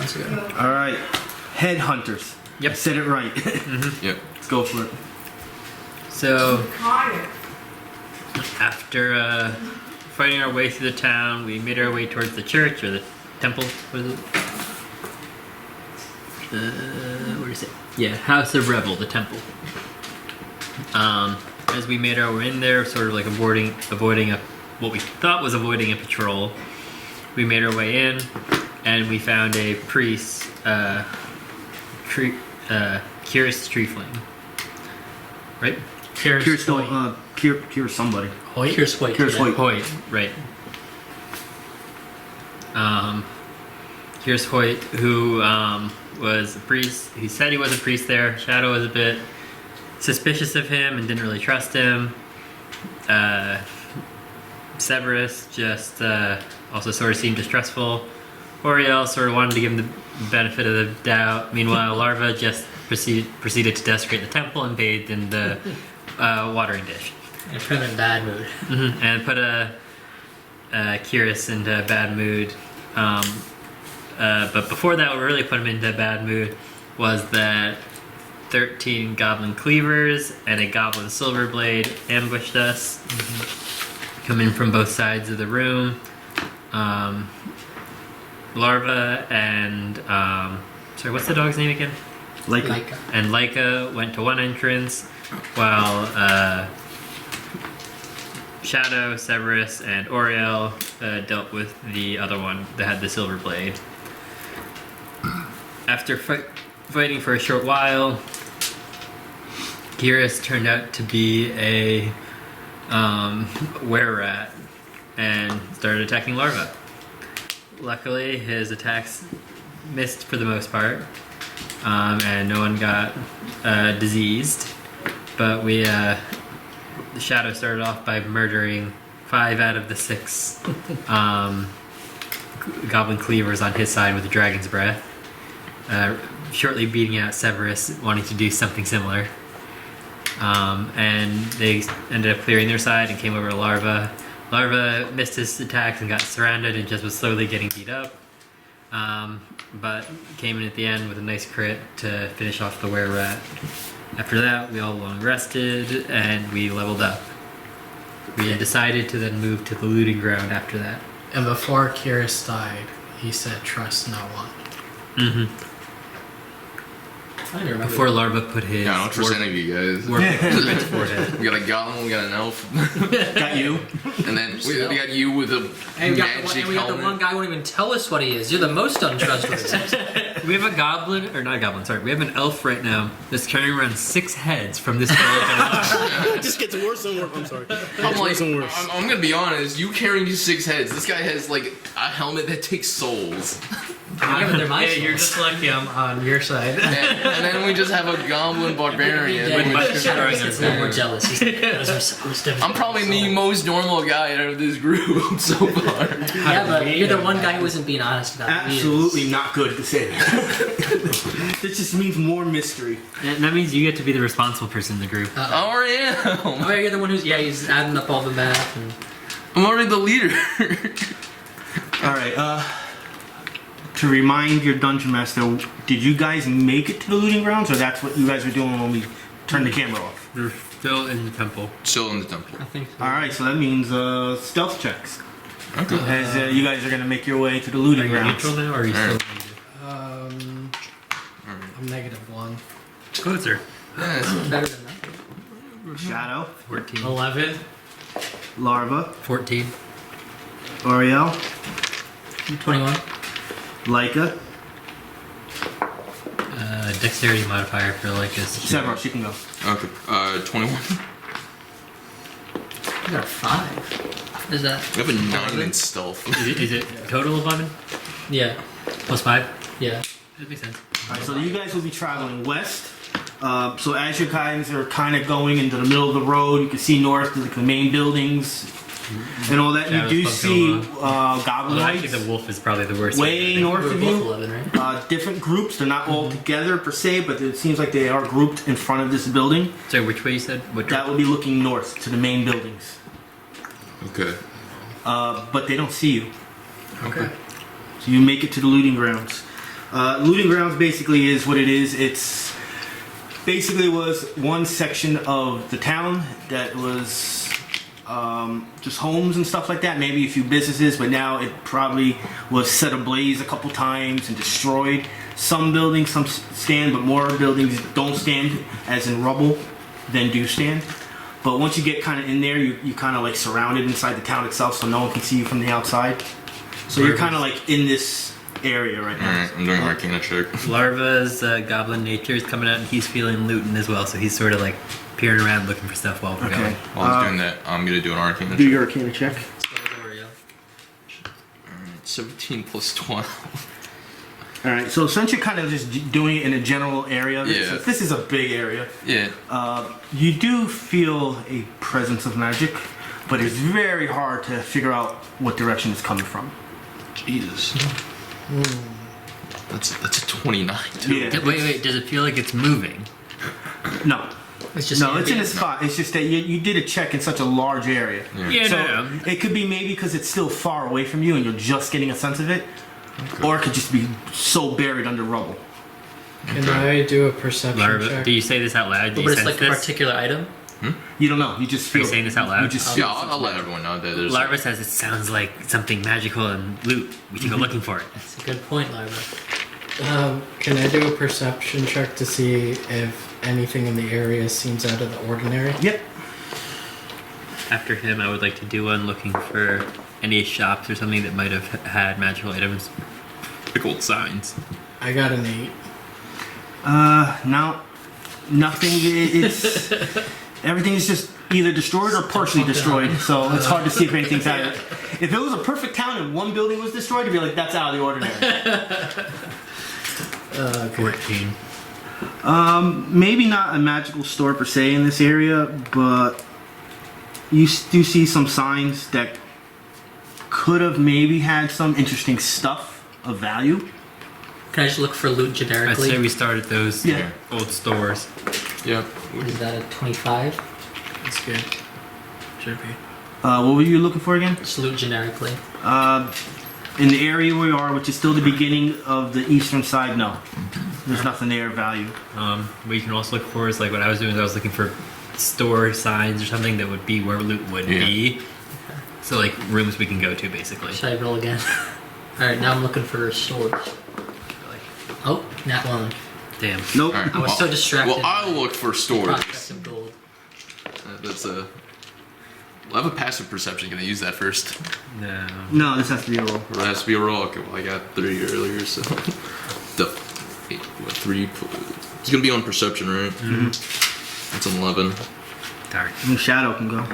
months ago. All right, Headhunters. Yep. I said it right. Yep. Let's go for it. So, after fighting our way through the town, we made our way towards the church or the temple. What is it? Where is it? Yeah, House of Revel, the temple. As we made our way in there, sort of like avoiding what we thought was avoiding a patrol, we made our way in, and we found a priest, Kiris Tree Flame. Right? Kiris somebody. Hoyt? Here's Hoyt. Kiris Hoyt. Hoyt, right. Here's Hoyt, who was a priest. He said he was a priest there. Shadow was a bit suspicious of him and didn't really trust him. Sevras just also sort of seemed distrustful. Auriel sort of wanted to give him the benefit of the doubt. Meanwhile, Larva just proceeded to desecrate the temple and bathed in the watering dish. And put him in bad mood. And put Kiris into a bad mood. But before that, what really put him into a bad mood was that 13 goblin cleavers and a goblin silver blade ambushed us, coming from both sides of the room. Larva and sorry, what's the dog's name again? Lyca. And Lyca went to one entrance, while Shadow, Sevras, and Auriel dealt with the other one that had the silver blade. After fighting for a short while, Kiris turned out to be a were-rat and started attacking Larva. Luckily, his attacks missed for the most part, and no one got diseased. But the Shadow started off by murdering 5 out of the 6 goblin cleavers on his side with the dragon's breath, shortly beating out Sevras, wanting to do something similar. And they ended up clearing their side and came over to Larva. Larva missed his attacks and got surrounded and just was slowly getting beat up. But came in at the end with a nice crit to finish off the were-rat. After that, we all long rested and we leveled up. We had decided to then move to the looting ground after that. And before Kiris died, he said, "Trust no one." I don't remember. Before Larva put his Yeah, I don't trust any of you guys. war pick through its forehead. We got a goblin, we got an elf, Got you. and then we got you with a And we got magic the helmet. one guy who won't even tell us what he is. You're the most untrustworthy. We have a goblin, or not a goblin, sorry. We have an elf right now that's carrying around 6 heads from this fellow. It just gets worse and worse. I'm sorry. I'm like, Worse and worse. I'm gonna be honest. You carrying 6 heads. This guy has like a helmet that takes souls, Yeah, but they're my Yeah, you're souls. just lucky I'm on your side. and then we just have a goblin barbarian. Yeah, my Shadow throwing gets us a little more there. jealous. He's like, "Those are supposed to be I'm probably my the most normal guy out of this group so far. souls." Yeah, but you're the one guy who isn't being honest about who he is. Absolutely not good at the same. This just means more mystery. And that means you get to be the responsible person in the group. Auriel, Oh, yeah, you're the one who's he's adding up all the math. And I'm already the leader. All right. To remind your dungeon master, did you guys make it to the looting grounds, or that's what you guys were doing when we turned the camera off? We're still in the temple. Still in the temple. I think so. All right. So that means stealth checks. Okay. As you guys are gonna make your way to the looting Are you grounds. neutral now, or are you still Alright. negative? I'm -1. Closer. Better than that. Shadow, 14. 11. Larva, 14. Auriel, 21. Lyca, Dexterity modifier for like this. Sevras. You can go. Okay. 21. You got a 5. Is that? We have a 9 in stealth. Is it total 11? Yeah. Plus 5? Yeah. That makes sense. All right. So you guys will be traveling west. So as you guys are kind of going into the middle of the road, you can see north to the main buildings and all that. Shadows You do bumped see over. Well, actually, goblinoids the wolf is probably the worst. way north We're of both you. 11, right? Different groups. They're not all together per se, but it seems like they are grouped in front of this building. So which way you said? What That will be looking north to the main buildings. Okay. But they don't see you. Okay. So you make it to the looting grounds. Looting grounds basically is what it is. It's basically was one section of the town that was just homes and stuff like that. Maybe a few businesses, but now it probably was set ablaze a couple times and destroyed. Some buildings, some stand, but more buildings don't stand, as in rubble, than do stand. But once you get kind of in there, you kind of like surrounded inside the town itself, so no one can see you from the outside. So you're kind of like in this area right now. Alright, I'm doing Arcana check. Larva's goblin nature is coming out, and he's feeling looting as well, so he's sort of like peering around looking for stuff while we're Okay. going. While he's doing that, I'm gonna do an Arcana check. Do your Arcana check. Auriel. Alright, 17 plus 12. All right. So since you're kind of just doing it in a general area, Yeah. this is a big area. Yeah. You do feel a presence of magic, but it's very hard to figure out what direction it's coming from. Jesus. That's a 29 too. Yeah. Wait, does it feel like it's moving? No. It's just No, it's in a ambient. spot. It's just that you did a check in such a large area. Yeah, So no. it could be maybe because it's still far away from you and you're just getting a sense of it, or it could just be so buried under rubble. Can I do a perception Larva, check? do you say this out loud? Do you But it's sense like a this? particular item. You don't know. You just Are feel. you saying this out loud? You just Yeah, feel I'll let everyone know that there's. Larva says it sounds like something magical and loot. We should go looking for it. That's a good point, Larva. Can I do a perception check to see if anything in the area seems out of the ordinary? Yep. After him, I would like to do one looking for any shops or something that might have had magical items. Pickled signs. I got an 8. No, nothing. It's everything is just either destroyed or partially destroyed. So it's hard to see if anything's out of it. If it was a perfect town and one building was destroyed, you'd be like, that's out of the ordinary. 14. Maybe not a magical store per se in this area, but you do see some signs that could have maybe had some interesting stuff of value. Can I just look for loot I'd generically? say we start at those Yeah. old stores. Yeah. Is that a 25? That's good. Should be. What were you looking for again? Just loot generically. In the area we are, which is still the beginning of the eastern side, no. There's nothing there of value. What you can also look for is like what I was doing is I was looking for store signs or something that would be where loot would be. So like rooms we can go to basically. Should I roll again? Alright, now I'm looking for stores. Oh, nat 1. Damn. Nope. Alright, I was so distracted. Well, I'll look for stores. Prospect of gold. That's a. Well, I have a passive perception. Can I use that first? No. No, this has to be a roll. Or that has to be a roll. Okay, well, I got 3 earlier, so. The 3. It's gonna be on perception, right? Mm-hmm. That's an 11. Darn. And Shadow can go.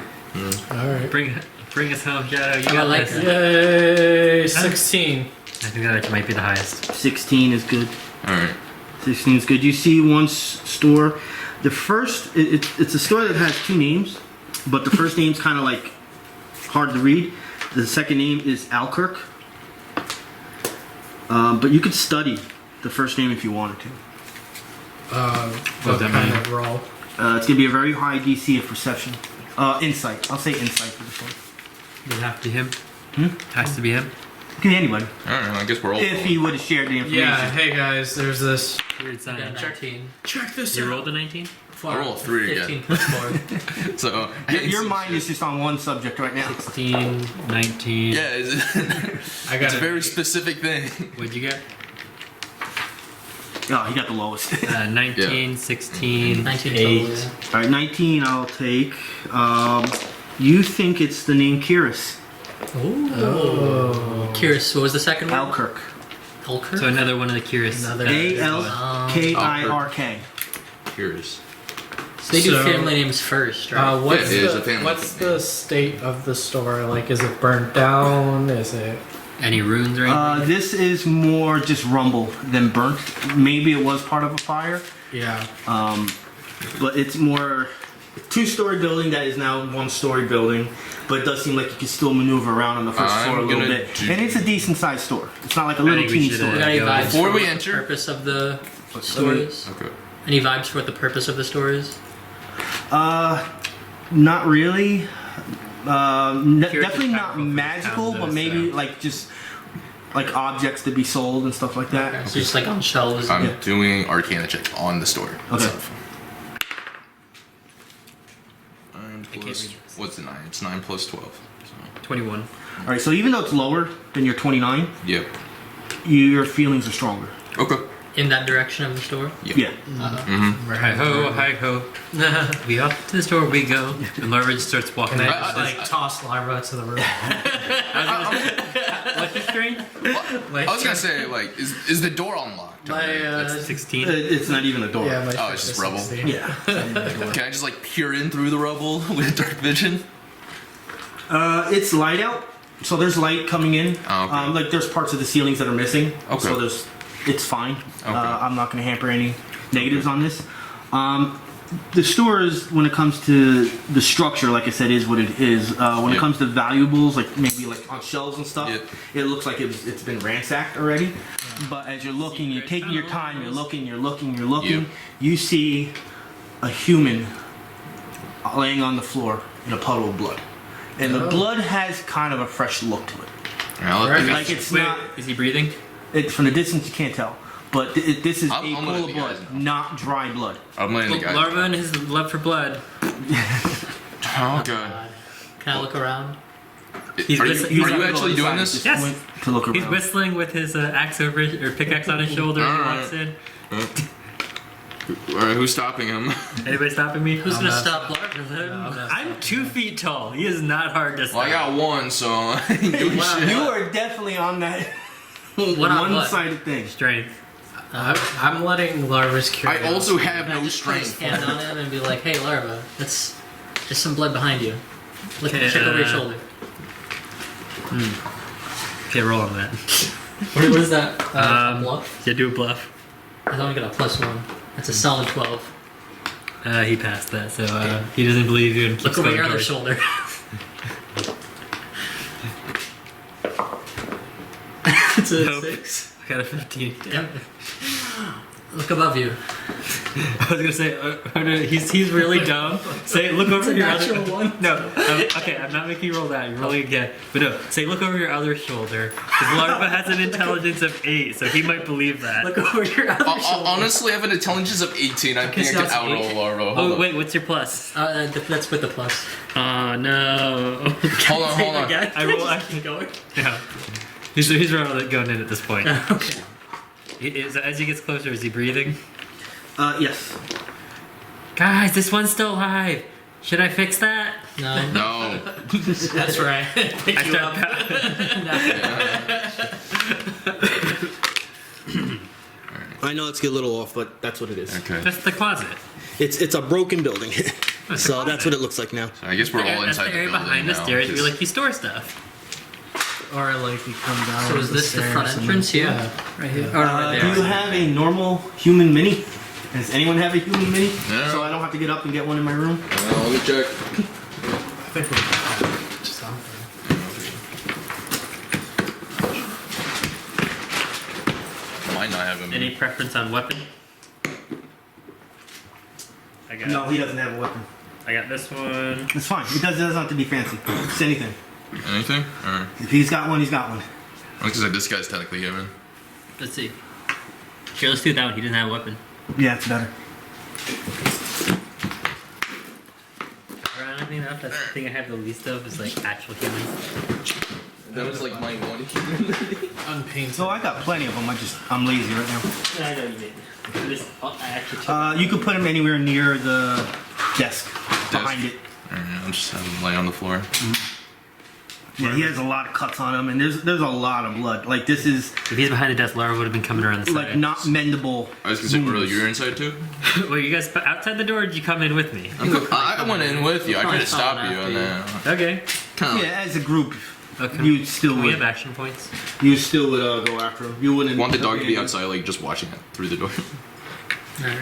Alright. Bring us home, Shadow. You I got like this. Yay! 16. I think that might be the highest. 16 is good. Alright. 16 is good. You see one store. The first, it's a store that has 2 names, but the first name's kind of like hard to read. The second name is Alkirk. But you could study the first name if you wanted to. What that kind mean? of roll? It's gonna be a very high DC of perception. Insight. I'll say insight for this one. Does it have to be him? Has to be him? It can be anybody. Alright, I guess we're all. If he would have shared the information. Yeah, hey guys, there's this. Weird I sign. got a 19. Check this You rolled a 19? I roll a 3 again. 15 plus 4. So. Your mind is just on one subject right now. 16, 19. Yeah, it's, I got it's a it. very specific thing. What'd you get? Oh, he got the lowest. 19, 16, 19 8. total, yeah. Alright, 19 I'll take. You think it's the name Kiris. Ooh. Kiris, what was the second one? Alkirk. Alkirk? So another one of the Kiris. Another- A-L-K-I-R-K. Curious. So they do So- family names first, right? What's Yeah, it is the, a family what's name. the state of the store? Like, is it burnt down? Is it? Any runes or anything? This is more just rumble than burnt. Maybe it was part of a fire, Yeah. but it's more 2-story building that is now 1-story building. But it does seem like you can still maneuver around on the first I'm floor a little gonna bit. do- And it's a decent sized store. It's not like a little think we teeny should, store. You got any Go vibes Before for we what enter- the purpose of the store is? Okay. Any vibes for what the purpose of the store is? Not really. Curious Definitely is not powerful for the magical, town, but though, maybe so. like just like objects to be sold and stuff like that. Okay, so just like on shelves. I'm Yeah. doing Arcana check on the store. Okay. itself. 9 plus. read this. What's the 9? It's 9 plus 12. So, 21. All right, so even though it's lower than your 29, yep. your feelings are stronger. Okay. In that direction of the store. Yep. Yeah. Hi ho, hi ho. We off to the store we go. And Larva just starts walking And I out. just like toss Larva to the room. What's your strength? I was gonna say, like, is the door unlocked? My, That's 16. It's not even a door. Yeah, my Oh, it's just rubble. Yeah. Can I just like peer in through the rubble with dark vision? It's light out, so there's light coming in. Oh, okay. Like there's parts of the ceilings that are missing. Okay. So it's fine. Okay. I'm not going to hamper any negatives on this. The stores, when it comes to the structure, like I said, is what it is. When it Yep. comes to valuables, like maybe like on shelves and stuff, Yep. it looks like it's been ransacked already. But as you're looking, you're taking your time, you're looking, Yep. you see a human laying on the floor in a puddle of blood. And the blood has kind of a fresh look to it. I'll let the Like guys- it's Wait, not. is he breathing? From the distance, you can't tell. But this is I'm a gonna pool let of the blood, guys know. not dry blood. I'm letting the guys. Larva and his love for blood. Oh god. God. Can I look around? He's Are just- you, he's are you gotta go actually doing inside this? just Yes. went To look He's around. whistling with his axe over his, or pickaxe on his shoulder as he Alright. walks in. Alright, who's stopping him? Anybody stopping me? Who's gonna not- stop Larva? I'm 2 feet tall. He is not hard to stop. Well, I got one, so I ain't doing Wow. shit. You are definitely on that What on what? one-sided thing. Strength. I'm letting Larva's I curiosity. also have Can I no just put his strength. hand on him and be like, "Hey, Larva, there's some blood behind you. Look, Okay, check over your shoulder." Okay, roll on that. What is that? Bluff? Yeah, do a bluff. I only got a +1. That's a solid 12. He passed that, so he doesn't believe you and keeps Look over going your other towards- shoulder. It's a Nope. 6. I got a 15. Damn it. Look above you. I was gonna say, he's really dumb. Say, look over your other. natural one. No, okay, I'm not making you roll that. You're rolling again. But no, say, look over your other shoulder. Because Larva has an intelligence of 8, so he might believe that. Look over your other shoulder. Honestly, I have an intelligence of 18. I think I so can it's outroll 8? Larva. Oh Hold on. wait, what's your plus? That's with the plus. Oh no. Hold on, hold on. Again? I roll. Just keep going. Yeah. He's rolling going in at this point. Okay. As he gets closer, is he breathing? Yes. Guys, this one's still alive. Should I fix that? No. No. That's right. Pick I you start up. I know it's get a little off, but that's what it is. Okay. Just the closet. It's a broken building, so that's what it looks like now. So I guess we're all That's inside the the area building behind the now, stairs where 'cause- like you store stuff. Or like you come down. So is this the front stairs and entrance here? Yeah. Right here. Or right Do there. you have a normal human mini? Does anyone have a human mini? No. So I don't have to get up and get one in my room? Let me check. I think we have something. Might not have him. Any preference on weapon? I got. No, he doesn't have a weapon. I got this one. It's fine. It doesn't have to be fancy. It's anything. Anything? Or If he's got one, he's got one. because like, this guy's technically human. Let's see. Here, let's do that one. He doesn't have a weapon. Yeah, it's better. Ironically enough, that's the thing I have the least of is like actual humans. That was like my one human. Unpainted. So I got plenty of them. I'm lazy right now. I know you mean. This, I actually took You could put him anywhere near the desk behind it. I'll just have him lay on the floor. Yeah, he has a lot of cuts on him, and there's a lot of blood. Like this is If he's behind the desk, Larva would have been coming around the side. like not mendable. I was gonna say, Earl, you're inside too? Were you guys outside the door or did you come in with me? I went in with you. I tried to stop Probably you, following and after then Okay. kind of Yeah, as a group, Okay. you still We have would. action points. You still would go after him. You wouldn't want the dog to be outside, like just watching it through the door. Alright.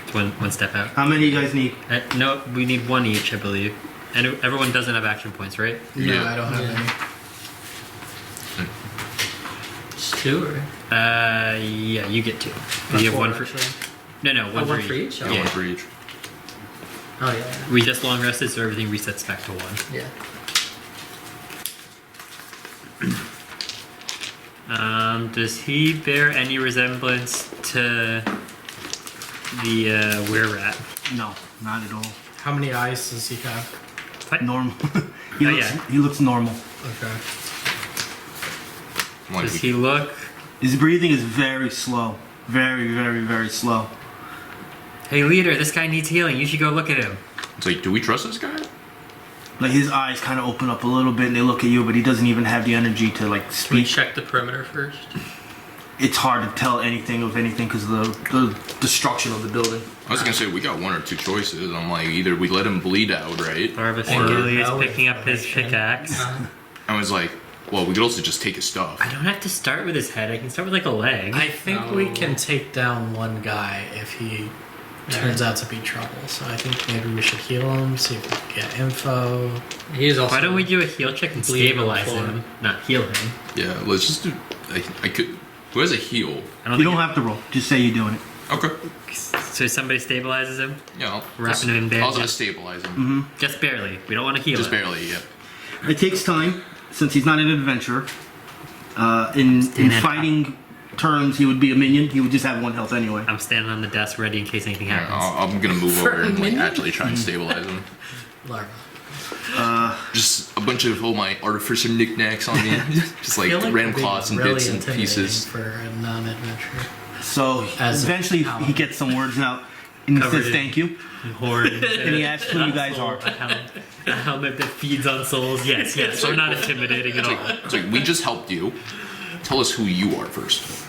It's one step out. How many do you guys need? No, we need one each, I believe. And everyone doesn't have action points, right? No, Yeah. I don't have Yeah. any. Just 2 or? Yeah, you get 2. 'Cause you have one for. actually. No, one, one for each? Yeah, Yeah. one for each. Oh yeah. We just long rested, so everything resets back to 1. Yeah. Does he bear any resemblance to the were-rat? No, not at all. How many eyes does he have? What? Normal. Yeah. He looks normal. Okay. Does he look... His breathing is very slow. Very, very, very slow. Hey, leader, this guy needs healing. You should go look at him. It's like, do we trust this guy? Like his eyes kind of open up a little bit and they look at you, but he doesn't even have the energy to like Can we speak. check the perimeter first? It's hard to tell anything of anything because of the destruction of the building. I was gonna say we got one or two choices. I'm like, either we let him bleed out, right? Larva Or- slowly is no picking up his information. pickaxe. I was like, well, we could also just take his stuff. I don't have to start with his head. I can start with like a leg. I think we can take down one guy if he turns out to be trouble. So I think maybe we should heal him, see if we can get info. He's also. Why don't we do a heal check and bleeding on the stabilize floor. him? Not heal him. Yeah, let's just do. I could. Who has a heal? I You think don't have to roll. Just say you're doing it. Okay. So somebody stabilizes him? Yeah. Wrapping him in I'll bandages? just stabilize him. Just barely. We don't want to heal Just him. barely. Yeah. It takes time since he's not an adventurer. In Stand on fighting terms, he would be a minion. He would just have 1 health anyway. I'm standing on the desk ready in case anything Yeah, happens. I'm gonna move For over a and like minute? actually try and stabilize him. Larva. Just a bunch of all my artificer knickknacks on me. Just like I feel like random we're cloths and really bits and intimidating pieces. for a non-adventurer. So As a eventually paladin. he gets some words out and he Covered says in- thank you. Horde. And he asks who you guys are. A helmet that feeds on souls. Yes, we're not intimidating at all. It's like we just helped you. Tell us who you are first.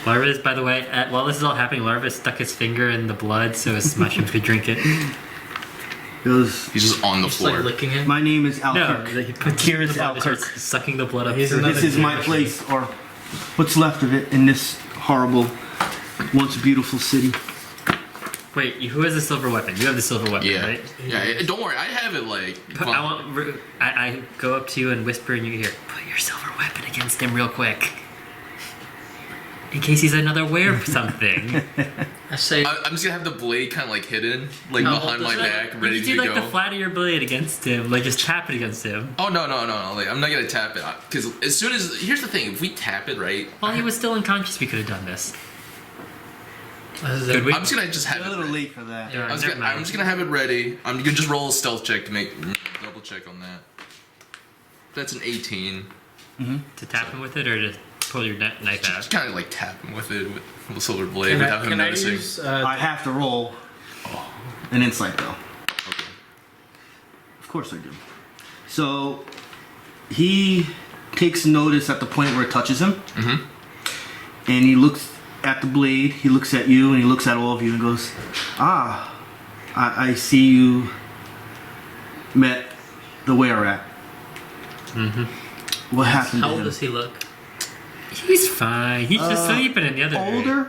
Larva is, by the way, while this is all happening, Larva stuck his finger in the blood so his mushrooms could drink it. He goes, He's just on the Just like floor. licking him. my name is No, Alkirk. he puts Kiris the blood and Alkirk. starts sucking the blood up. He's through- another- This is my place, or what's left of it, in this horrible, once beautiful city. Wait, who has the silver weapon? You have the silver weapon, Yeah. right? Yeah. Don't worry. I have it like. I want. I go up to you and whisper in your ear. Put your silver weapon against him real quick. In case he's another were something. I say. I'm just gonna have the blade kind of like hidden, like No, behind my doesn't it- back, You ready do to like go. the flat of your blade against him, like just tap it against him. Oh no! Like I'm not gonna tap it because as soon as here's the thing: if we tap it right, While he was still unconscious, we could have done this. As Could we? I'm just gonna just have A little it. late for that. Yeah, I'm never mind. just gonna have it ready. I'm gonna just roll a stealth check to make double check on that. That's an 18. To tap him with it, or to pull your knife out. Just kind of like tap him with it with a silver blade without him can I noticing. use, I have to roll an insight though. Okay. Of course I do. So he takes notice at the point where it touches him, and he looks at the blade. He looks at you, and he looks at all of you, and goes, "Ah, I see you met the were-rat. What happened How to old him? does he look? He's fine. He's just sleeping in the other room. Older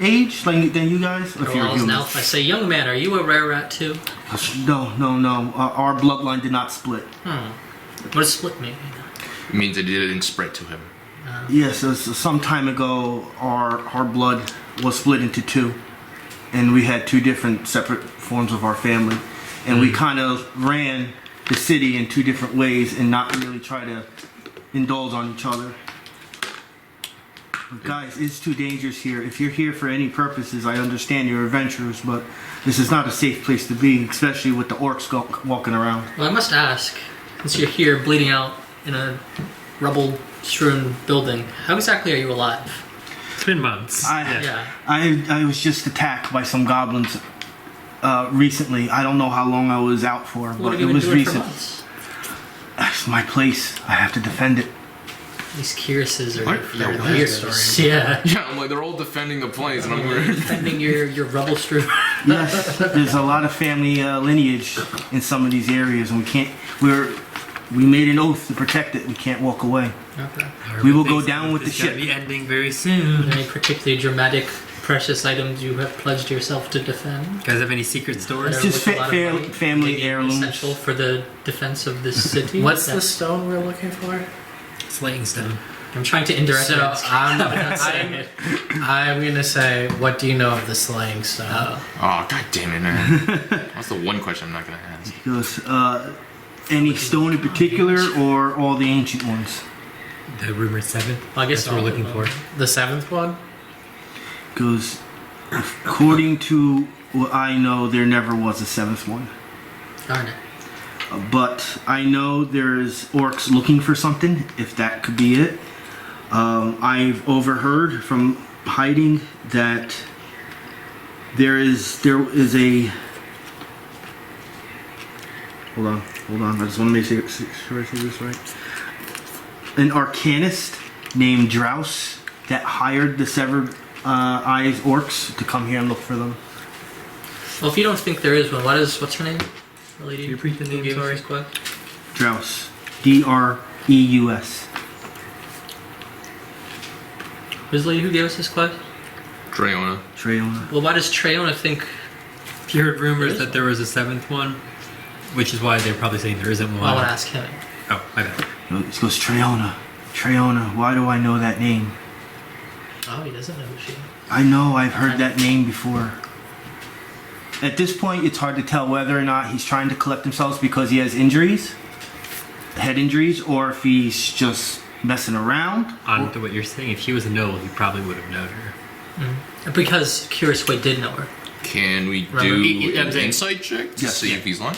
age like than you guys? If you're Well, human. now, I say, young man, are you a rare rat too? No. Our bloodline did not split. What does split mean? It means it didn't spread to him. Yes, some time ago, our blood was split into two, and we had two different separate forms of our family, and we kind of ran the city in two different ways, and not really try to indulge on each other. But guys, it's too dangerous here. If you're here for any purposes, I understand you're adventurers, but this is not a safe place to be, especially with the orcs walking around. Well, I must ask, since you're here bleeding out in a rubble-strewn building, how exactly are you alive? It's been months. Yeah. I was just attacked by some goblins recently. I don't know how long I was out for, What but have it you been was doing for recent. months? It's my place. I have to defend it. These Kirises are What? they're Yeah, weird. stories. Yeah. Yeah, I'm like they're all defending the place, and I'm wearing. Defending your rubble-strewn. Yes, there's a lot of family lineage in some of these areas, and we made an oath to protect it. We can't walk away. Okay. We will go down with the It's gonna ship. be ending very soon. Any particularly dramatic, precious items you have pledged yourself to defend? You guys have any secret stores? That are just worth a lot of money? family Maybe heirlooms. Essential for the defense of this city. What's the That's- stone we're looking for? Slaying stone. I'm trying to indirectly. So ask. I'm not saying it. I'm gonna say, what do you know of the slaying stone? Oh god damn it, man! That's the one question I'm not gonna ask. He goes, any stone in particular, or all the ancient ones? The rumored 7th. Well, I guess that's what we're all looking of them. for. The 7th one? Goes, according to what I know, there never was a 7th one. Darn it. But I know there's orcs looking for something, if that could be it. I've overheard from hiding that there is a... Hold on. I just want to make sure I say this right. An arcanist named Drouse that hired the Severed Eyes orcs to come here and look for them. Well, if you don't think there is one, what's her name? The lady Can you repeat the who name, gave us sorry? this quest? Drouse. Dreus. Who's the lady who gave us this quest? Trayona. Trayona. Well, why does Trayona think... You heard rumors that there was a 7th one, which is why they're probably saying there isn't one. Well, I want to ask him. Oh, my bad. He goes, Trayona. Why do I know that name? Oh, he doesn't know who she is. I know, I've heard that name before. At this point, it's hard to tell whether or not he's trying to collect himself because he has injuries, head injuries, or if he's just messing around. On to what you're saying, if she was a noble, he probably would have known her. Because Kiris did know her. Can we Remember, do I'm an saying- insight check to Yes. see if he's lying?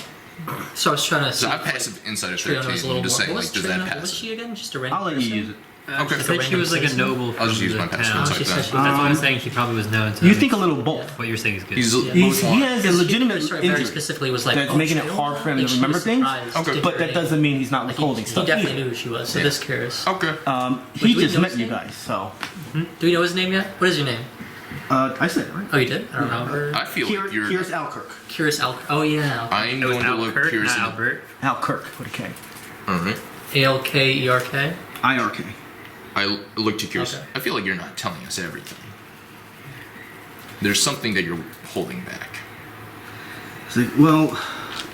So I was trying to So see... I have passive insight of Trayona 13. was a I'm little just more... saying, What like, was does that Trayona? pass? What was she again? Just a random I'll let you person? use it. Okay. I think she was like a noble I'll just from use the my passive town. insight she then. said she- That's why I'm saying she probably was known to You them. think a little both. What you're saying is good. He's, Yeah. He both lying. has a legitimate Kiris very injury. specifically was like... That's oh, making it Trayona? hard for him Like, to she remember was things. surprised, Okay. didn't But her that name. doesn't mean he's not Like, withholding he stuff definitely either. knew who she was. So Yeah. this Kiris. Okay. He do we just know met his you name? guys, so... Do we know his name yet? What is your name? I said it, right? Oh, you did? I don't remember. I feel like you're... Here's Alkirk. Kiris Al... Oh, yeah. I'm It was going to look Albert, Pierce not in Albert. Alkirk, with a K. Alright. Alkerk? IRK. I look to Pierce. Okay. I feel like you're not telling us everything. There's something that you're holding back. It's like, well,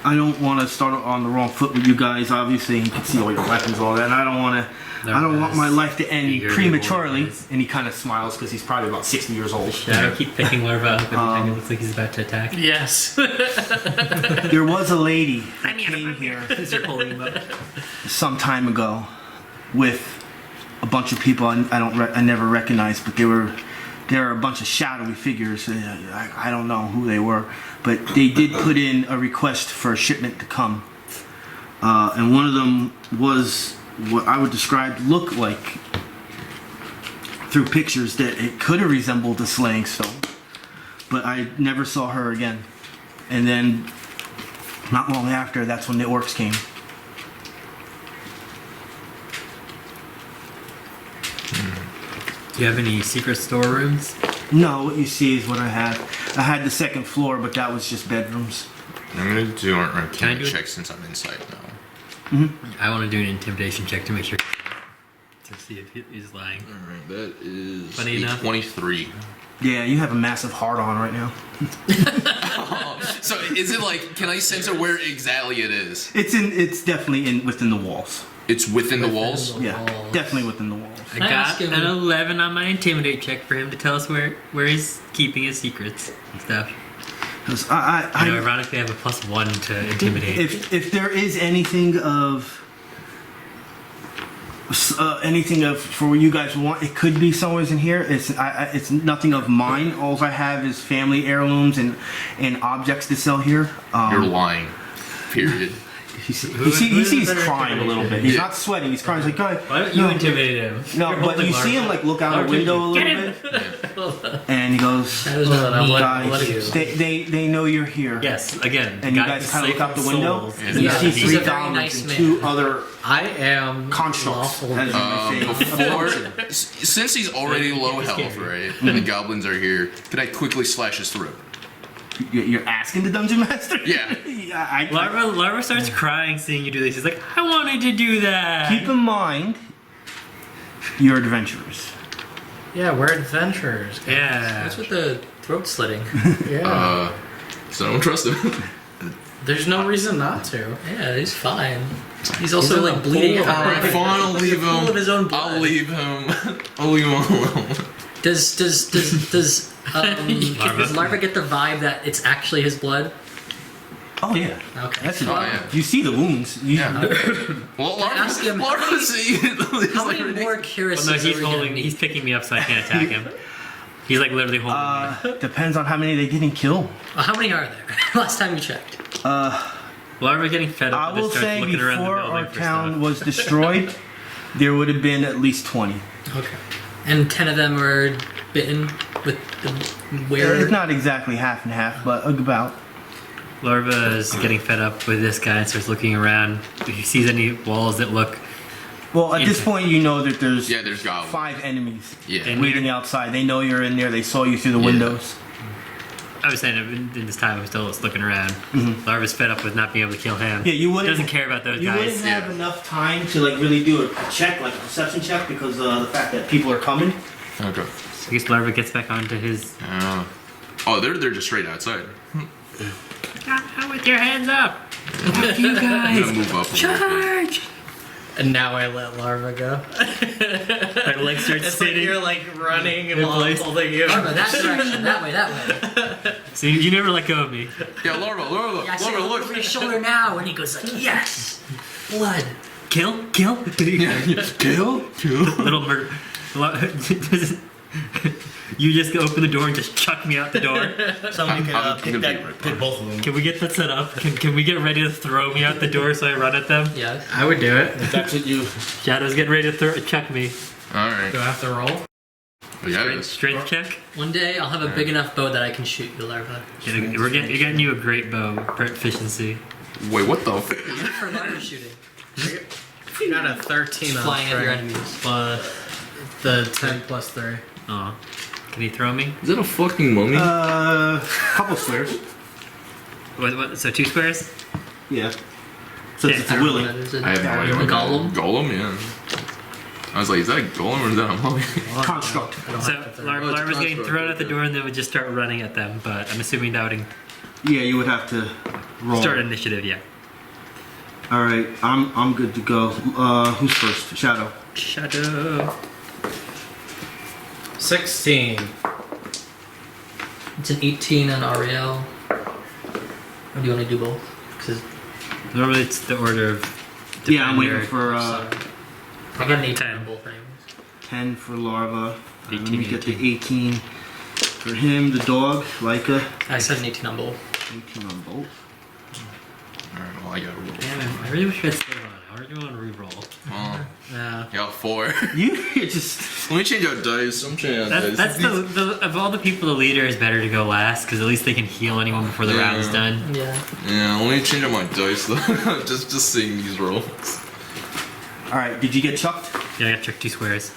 I don't want to start on the wrong foot with you guys. Obviously, you can see all your weapons, and all that. And I don't want to. I don't want my life to end Eager prematurely. boys. And he kind of smiles because he's probably about 60 years old. Shadow keep picking Larva up every time it looks like he's about to attack. Yes. There was a lady that came here You're holding him up. some time ago with a bunch of people I never recognized, but they were a bunch of shadowy figures. I don't know who they were, but they did put in a request for a shipment to come, and one of them was what I would look like through pictures that it could have resembled a slaying stone, but I never saw her again. And then not long after, that's when the orcs came. Do you have any secret storerooms? No, what you see is what I had. I had the second floor, but that was just bedrooms. I'm going to do an Can I arcana do it? check since I'm inside now. I want to do an intimidation check to make sure to see if he's lying. Alright, that is Funny a enough. 23. Yeah, you have a massive heart on right now. So is it like, can I censor where exactly it is? It's definitely within the walls. It's within the walls? Yeah, definitely within the walls. I Can I got ask him- an 11 on my intimidate check for him to tell us where he's keeping his secrets and stuff. 'Cause I know, ironically, I have a +1 to intimidate. if there is anything of for what you guys want, it could be somewhere in here. It's nothing of mine. All I have is family heirlooms and objects to sell here. You're lying. Period. He sees better crying a little bit. He's not sweating. He's crying. He's like, "God, Why don't you intimidate him? no." You're But holding you see him Larva. like look out a Larva, window a get little him. bit, and he goes, That was not I'm me. letting "Guys, you. they know you're here." Yes, again. And you guy guys who's kind of look safe out the with window, souls. and you Yeah, see he's three a very goblins nice and man. two other I am constructs. lawful. As you may say. Before, since he's already low health, right, and the goblins are here, could I quickly slash his throat? You're asking the dungeon master? Yeah. Larva starts crying seeing you do this. He's like, I wanted to do that. Keep in mind, you're adventurers. Yeah, we're adventurers. Yeah. What's with the throat slitting? Yeah. So I don't trust him. There's no reason not to. Yeah, he's fine. He's also in like a bleeding pool of out. Alright, fine, I'll leave Full him. of his own blood. I'll leave him. I'll leave him alone. Does Larva get the vibe that it's actually his blood? Oh yeah. Okay. That's Oh, yeah. You see the wounds. Yeah. Well, ask him, Larva's How many more Kiris? Well, no, he's picking me up so I can't attack him. He's like literally holding me. Depends on how many they didn't kill. How many are there? Last time you checked. Larva getting fed up. I will starts say looking around the before building our for town stuff. was destroyed, there would have been at least 20. Okay. And 10 of them were bitten with the where? It's not exactly half and half, but about. Larva is getting fed up with this guy and starts looking around. If he sees any walls that look Well, at this point, you know that there's there's goblins. 5 enemies Yeah. waiting outside. They know you're in there. They saw you through the windows. I was saying in this time I was still looking around. Larva's fed up with not being able to kill him. Yeah, you wouldn't. Doesn't care about those You guys. wouldn't have enough time to like really do a check, like a perception check, because the fact that people are coming. Okay. So I guess Larva gets back onto his. Oh, they're just straight outside. Out with your hands up! You I'm guys! gonna move up a little bit. Charge! And now I let Larva go. My legs start It's like sitting. you're like running and In while I'm place. holding you. Larva, that direction. That way. That way. So you never let go of me. Yeah, Larva, Yeah, I say, Larva, look over your shoulder now, and he goes like, yes, blood. Kill? Kill? Little murder. You just open the door and just chuck me out the door. Somebody can I'm pick gonna be right pick both of them. Can we get that set up? Can we get ready to throw me out the door so I run at them? Yes. I would do it. If that's what you. Shadow's getting ready to chuck me. Alright. Do I have to roll? Yeah, Strength check. One day I'll have a big enough bow that I can shoot you, Larva. You're getting you a great bow proficiency. Wait, what the f? For larva shooting. You got a 13 on Flying at your strength. enemies. Plus the 10 plus 3. Aw. Can he throw me? Is that a fucking mummy? Couple squares. What? So 2 squares? Yeah. So Yeah, it's I don't know willing. what that is. I have no idea. A golem? Golem, yeah. I was like, is that a golem or is that a mummy? Construct. So Oh, it's Larva's getting construct, thrown at the okay. door and then would just start running at them, but I'm assuming that would Yeah, you would have to roll. start initiative, yeah. All right, I'm good to go. Who's first? Shadow. Shadow. 16. It's an 18 on Auriel. Or do you want to do both? 'Cause Normally it's the order of. Yeah, I'm waiting defender. for I got an 18 10. on both anyways. 10 for Larva. Let 18, me get the 18 for him. The dog, Lyca. I said an 18 on both. 18 on both. Alright, well, I got a roll. Damn it, I really wish I had stayed on. I really want to reroll. Oh, Yeah. I got 4. You're just. Let me change out dice. I'm changing out dice. That's the of all the people, the leader is better to go last because at least they can heal anyone before the round is done. Yeah. Yeah, let me change out my dice though. just seeing these rolls. All right. Did you get chucked? Yeah, I got check 2 squares.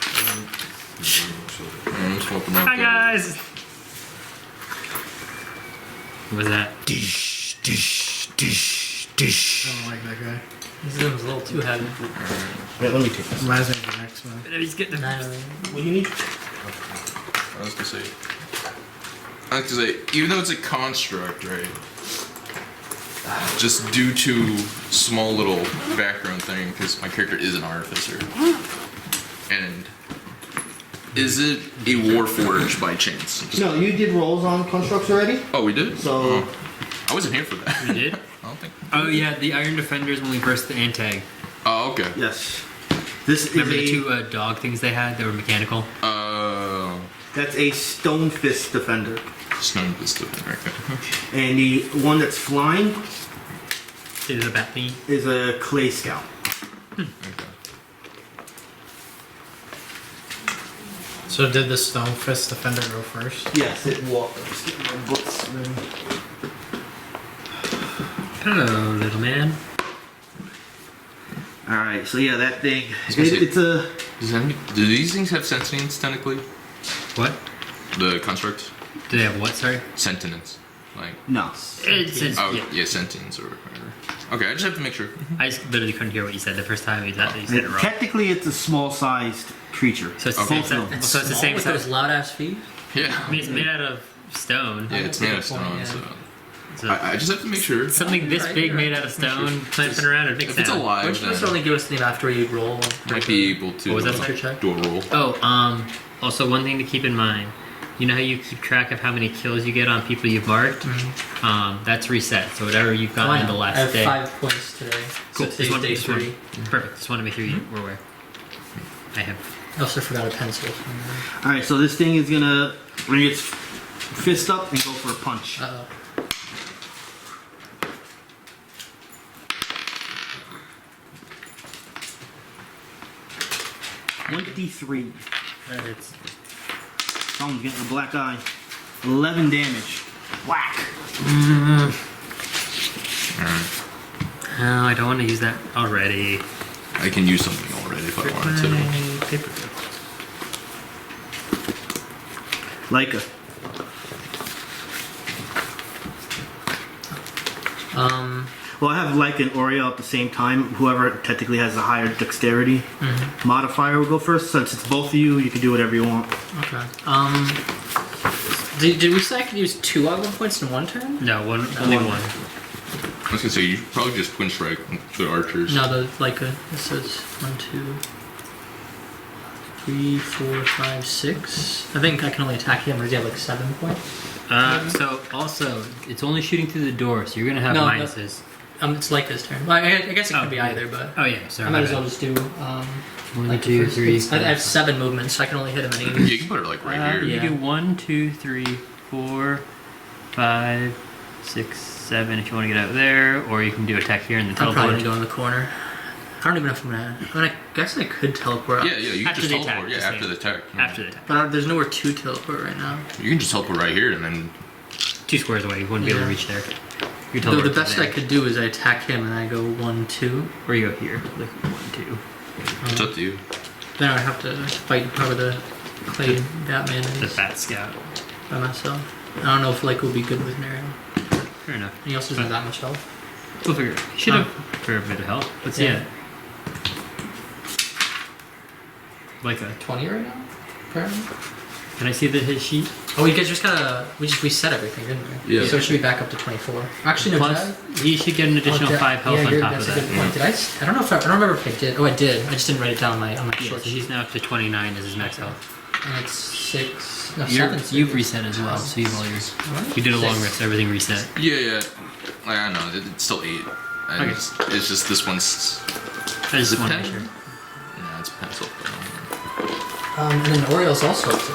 I'm just walking out Hi there. guys. What was that? Dish, dish, dish, dish. I don't like that guy. This one's a little too heavy. Wait, let me take this. Reminds me of the next one. He's getting. I don't know. What do you need? I was gonna say, even though it's a construct, right? Just due to small little background thing, because my character is an artificer, and is it a warforged by chance? No, you did rolls on constructs already. Oh, we did. So- Oh. I wasn't here for that. We did? I don't think. Oh yeah, the Iron Defenders when we burst the Antag. Oh, okay. Yes. This Remember the is 2 dog things they had? They were mechanical. that's a stone fist defender, Snow this stuff. Okay. and the one that's flying It is a bat thingy. is a clay scout. Okay. So did the Stone Fist Defender go first? Yes, it walked. I'm just getting my books ready. Hello, little man. All right, so yeah, that thing. was gonna say- It's a. Do these things have sentience technically? What? The constructs? Do they have what? Sorry. Sentience. Like. No. It's Oh, yeah. yeah, sentience or whatever. Okay, I just have to make sure. I just literally couldn't hear what you said the first time. You said it wrong. Technically, it's a small-sized creature. So it's, Okay. the same, It's so it's the small same with those size. loud ass feet. Yeah. I mean, it's made out of stone. Yeah, it's made of stone, Yeah. so. So I just have to make sure. something this Right, big right. made out of stone, clamping around, it makes If it's sound. alive, Weren't you supposed to then only give us the name after you roll? I might be able to What was that check? do a roll. Oh, also one thing to keep in mind. You know how you keep track of how many kills you get on people you've marked? That's reset. So whatever you've gotten in the last I have day. 5 points today. Cool. So today's day 3. Perfect. Just want to make sure you were aware. I have. I also forgot a pencil. All right, so this thing is gonna bring its fist up and go for a punch. Uh-oh. $23. It's Someone's getting a black eye. 11 damage. Whack. Oh, I don't want to use that already. I can use something already if I wanted to. Paper. Lyca. Well, I have Lyca and Auriel at the same time. Whoever technically has the higher dexterity modifier will go first. Since it's both of you, you can do whatever you want. Okay. Did we say I could use 2 augment points in one turn? No, only one. I was gonna say you should probably just twin strike the archers. No, it says 1, 2, 3, 4, 5, 6. I think I can only attack him. Or does he have like 7 points? So also, it's only shooting through the door, so you're gonna have No, minuses. It's like this turn. Well, I guess it could be either, but Oh yeah, sorry. I might as well just do. 1, like 2, 3. I have 7 movements, so I can only hit him at Yeah, 8. you can put it like right here. You yeah. do 1, 2, 3, 4, 5, 6, 7 if you want to get out there, or you can do attack here and then I'm probably teleport. gonna go in the corner. I don't even know if I'm gonna. I mean, I guess I could teleport. Yeah, you can After just the teleport. attack, Yeah, just after the attack. After the attack. But there's nowhere to teleport right now. You can just teleport right here and then 2 squares away, you wouldn't be able to reach there. You The teleport best there. I could do is I attack him and I go 1, 2. Or you go here, like 1, 2. it's up to you. Then I would have to fight whoever the clay Batman The is Bat Scout. by myself. I don't know if Lyca would be good with Mario. Fair enough. And he also doesn't have that much health. We'll figure it out. Should have for a bit of help. Let's see Yeah. it. Like a. 20 right now? Apparently. Can I see his sheet? Oh, we just gotta. We just reset everything, didn't we? Yeah. So it should be back up to 24. Actually, no. Plus, he should get an additional 5 health on top of that's a good that. point. Did I? I don't know if I don't remember if I did. Oh, I did. I just didn't write it down on my Yeah, so short sheet. he's now up to 29 as his max health. And it's 6. No, 7. You've reset as well, so you've all yours. You did a long rest, everything reset. Yeah. I don't know. It's still 8. And Okay. it's just this one's. I just Is it want to 10? make sure. Yeah, it's pencil. And then Auriel's also up to.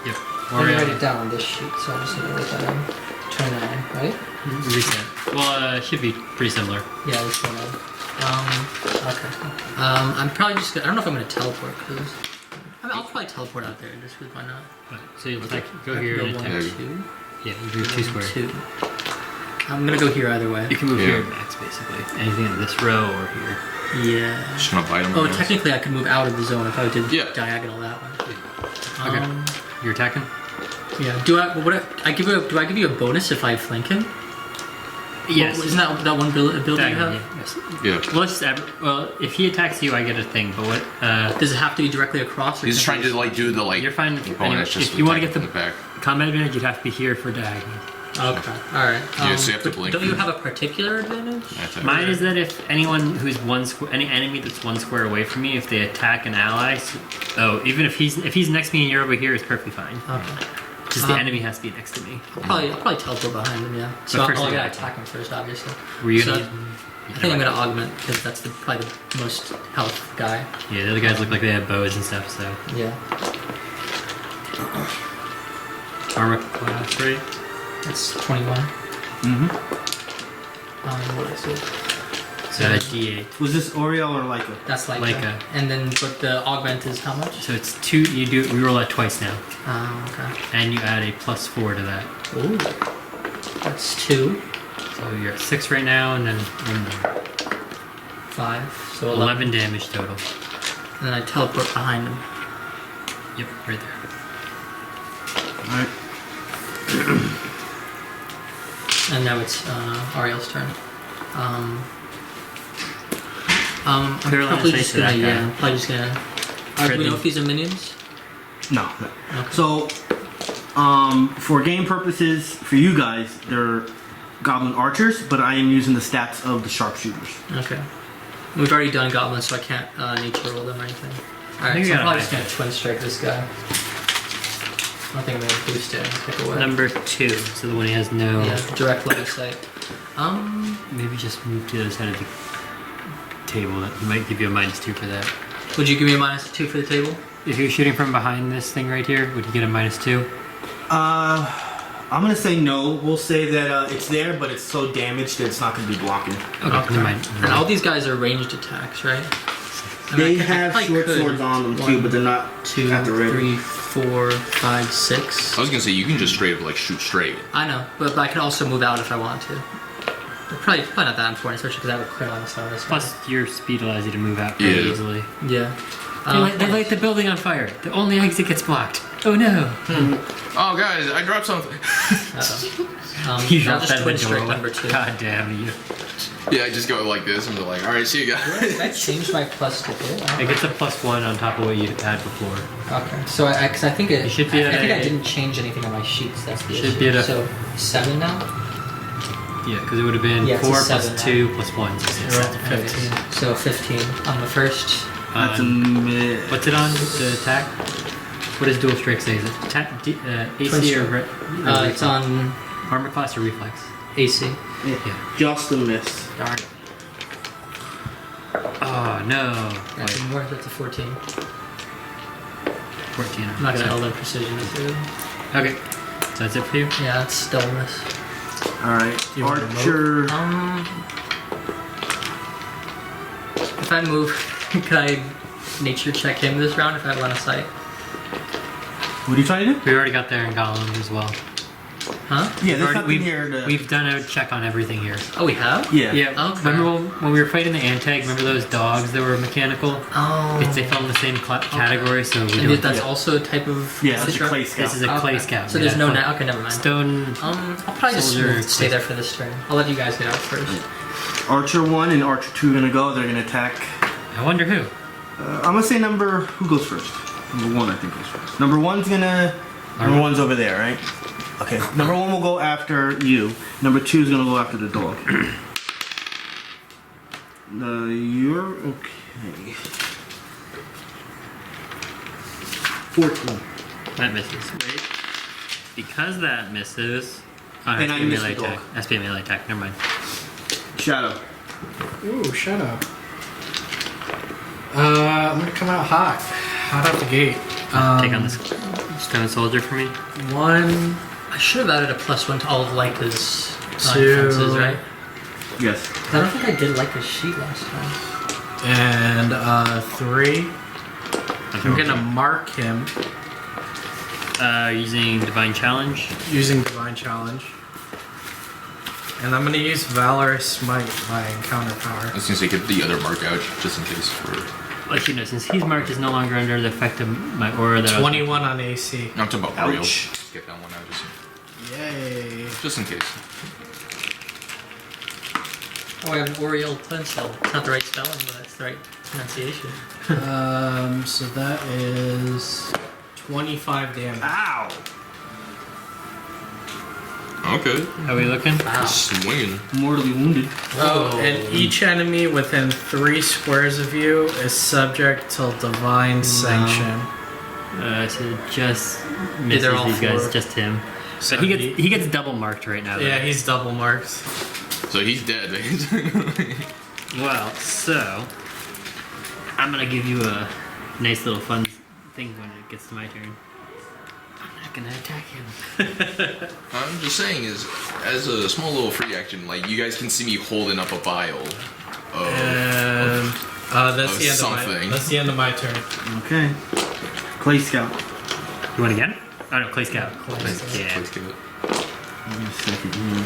Yep. I didn't write it down on this sheet, so I'm just gonna write that down. 29, right? Reset. Well, it should be pretty similar. Yeah, this one. Okay. I'm probably just gonna. I don't know if I'm gonna teleport because. I mean, I'll probably teleport out there just because why not? So you'll attack, go I can here go and 1, attack. 2. Yeah, you do 2 squares. 2. I'm gonna go here either way. You can move Yeah. here max, basically. Anything in this row or here. Yeah. Just gonna bite him. Oh, technically I could move out of the zone if I did Yeah. diagonal that way. Okay. You're attacking? Yeah. Do I give you a bonus if I flank him? Yes. Well, isn't that one ability you Diagonal, have? yes. Yeah. Well, let's just if he attacks you, I get a thing. But what? Does it have to be directly across? Or He's can trying to like do the like. You're fine. component, Anyway, it's just if you want to attack get the from back. combat advantage, you'd have to be here for diagonal. Okay. All right. Yeah, so you have to but blink. Don't you have a particular advantage? Attack. Mine is that if anyone who's any enemy that's 1 square away from me, if they attack an ally, even if he's next to me and you're over here, it's perfectly fine. Okay. Just the enemy has to be next to me. I'll probably teleport behind him. Yeah. So first I you gotta gotta attack him first, obviously. Were you So gonna? I think I'm gonna augment because that's probably the most health guy. Yeah, the other guys look like they have bows and stuff. So Yeah. armor class, right? That's 21. What is it? So D8. Was this Auriel or Lyca? That's like Lyca. And then, but the augment is how much? So it's 2. You reroll that twice now, Okay. and you add a +4 to that. Ooh. That's 2. So you're at 6 right now, and then 1 more. 5. So 11 damage total. And then I teleport behind him. Yep, right there. Alright. And now it's Ariel's turn. I'm Clear line of probably sight just to that gonna, guy. yeah, I'm probably just gonna. Do we know if these are minions? No. Okay. So, for game purposes, for you guys, they're goblin archers, but I am using the stats of the sharpshooters. Okay. We've already done goblins, so I can't nature roll them or anything. think Alright, we so I'm got probably a just gonna twin strike this guy. don't think I'm gonna boost it. Take away. Number 2, so the one he has no. Yeah, direct line of sight. Maybe just move to the other side of the table. That he might give you a -2 for that. Would you give me a -2 for the table? If you're shooting from behind this thing right here, would you get a -2? I'm gonna say no. We'll say that it's there, but it's so damaged that it's not gonna be blocking. Okay, never mind. And all these guys are ranged attacks, right? I They mean, I have probably short could. swords on them too, One, but they're not 2, at the ready. 3, 4, 5, 6. I was gonna say you can just straight up like shoot straight. I know, but I can also move out if I want to. Probably not that important, especially because I have a crit on so this. Plus, your speed allows you to move out pretty Yeah. easily. Yeah. They light the building on fire. The only exit gets blocked. Oh no! Oh guys, I dropped something. You I'll dropped just that twin window. strike number 2. God damn you! Yeah, I just go like this and be like, all right, see you guys. Did I change my plus to hit? It gets a +1 on top of what you had before. Okay. So cause I think it. You should be I at think I a- didn't change anything on my sheets. That's the Should issue. be at a- So 7 now. Yeah, because it would have been Yeah, it's a 4 7 plus 2 plus 1. So it's You're up to 7. 15. So 15 on the first. That's a Um, mid. what's it on? The attack? What does dual strike say? Is it AC or, strike. or It's on armor class or reflex? AC. Yeah. Yeah. Just a miss. Darn it. Oh no! That's Wait, more. That's a 14. 14. I'm not gonna hold in precision with it. Okay, so that's it for you. Yeah, that's still a miss. All right. You want a Archer. If I move, can I nature check him this round if I have line of sight? What are you trying to do? We already got there in Goblin as well. Huh? Yeah, there's Already- nothing here to. We've done a check on everything here. Oh, we have? Yeah. Yeah. Okay. Remember when we were fighting the Antag? Remember those dogs that were mechanical? Oh. They fell in the same category, so we And don't. that's Yeah. also a type of. Yeah, that's a construct? clay scout. This is a clay scout. So there's yeah. no okay, never mind. Stone. I'll probably just Soldier, stay there for this turn. I'll let you guys get out first. Archer 1 and Archer 2 are gonna go. They're gonna attack. I wonder who. I'm gonna say who goes first? Number 1, I think, goes first. Number 1's gonna. Number 1's over there, right? Okay. Number 1 will go after you. Number 2 is gonna go after the dog. You're okay. 14. That misses. Wait. Because that misses. Oh, And it has I to be missed melee the dog. attack. Has to be a melee attack. Never mind. Shadow. Ooh, shut up. I'm gonna come out hot. Hot out the gate. Take on this stone soldier for me. 1, I should have added a +1 to all of Lyca's Two. defenses, right? Yes. I don't think I did Lyca's sheet last time. and 3. I'm gonna mark him Using divine challenge. using Divine Challenge. And I'm gonna use Valorous Smite, my encounter power. I was gonna say get the other mark out just in case for. Let you know, since he's marked is no longer under the effect of my aura. That 21 on AC. I'm talking about Auriel. Ouch. Get that one out Yay. just in case. Oh, I have an Auriel pencil. It's not the right spelling, but it's the right pronunciation. So that is 25 damage. Ow! Okay. Are we looking? Wow. Swinging. Mortally wounded. Oh, and each enemy within 3 squares of you is subject to Divine Sanction. So it just misses all these guys, 4. just him. So But he gets double marked right now. Yeah, though. he's double marked. So he's dead, basically. Well, so I'm gonna give you a nice little fun thing when it gets to my turn. I'm not gonna attack him. I'm just saying, is as a small little free action, like you guys can see me holding up a vial of. And that's of the end something. of my. That's the end of my turn. Okay. Clay Scout. You want again? Oh no, Clay Scout. Yeah. Let's give it. Give me a second here.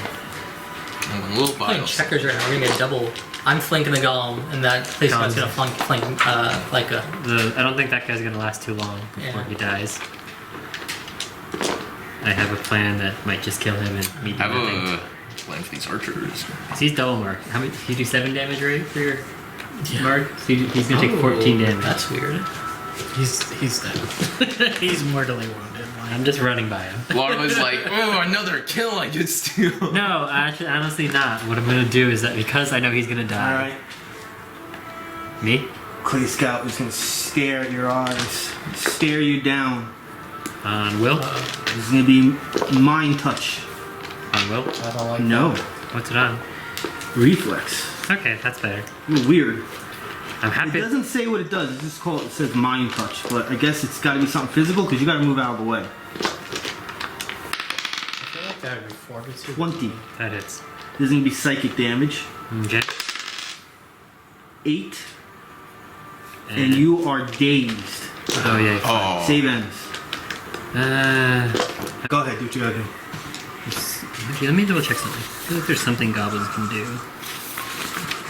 A little Playing vial. checkers right now. We're gonna get double. I'm flanking the golem, and that placement's gonna flank Lyca. I don't think that guy's gonna last too long before Yeah. he dies. I have a plan that might just kill him and me do Have nothing. a plan for these archers. So he's double marked. How many? You do 7 damage right for your mark? So he's gonna take 14 damage. That's weird. He's dead. He's mortally wounded. I'm just running by him. Larva's like, oh, another kill I get steal. No, actually, honestly not. What I'm gonna do is that because I know he's gonna die. Alright. Me? Clay Scout is gonna stare at your eyes. Stare you down. On Will? This is gonna be Mind Touch. On Will? I don't like No. What's it on? Reflex. Okay, that's better. Weird. I'm It happy. doesn't say what it does. It just says Mind Touch, but I guess it's got to be something physical because you got to move out of the way. I feel like that would be 42. 20. That hits. This is gonna be psychic damage. Okay. 8, and you are dazed. Oh, yeah. Oh. Save ends. Uh, Go ahead, do what you gotta do. actually, let me double check something. I feel like there's something goblins can do.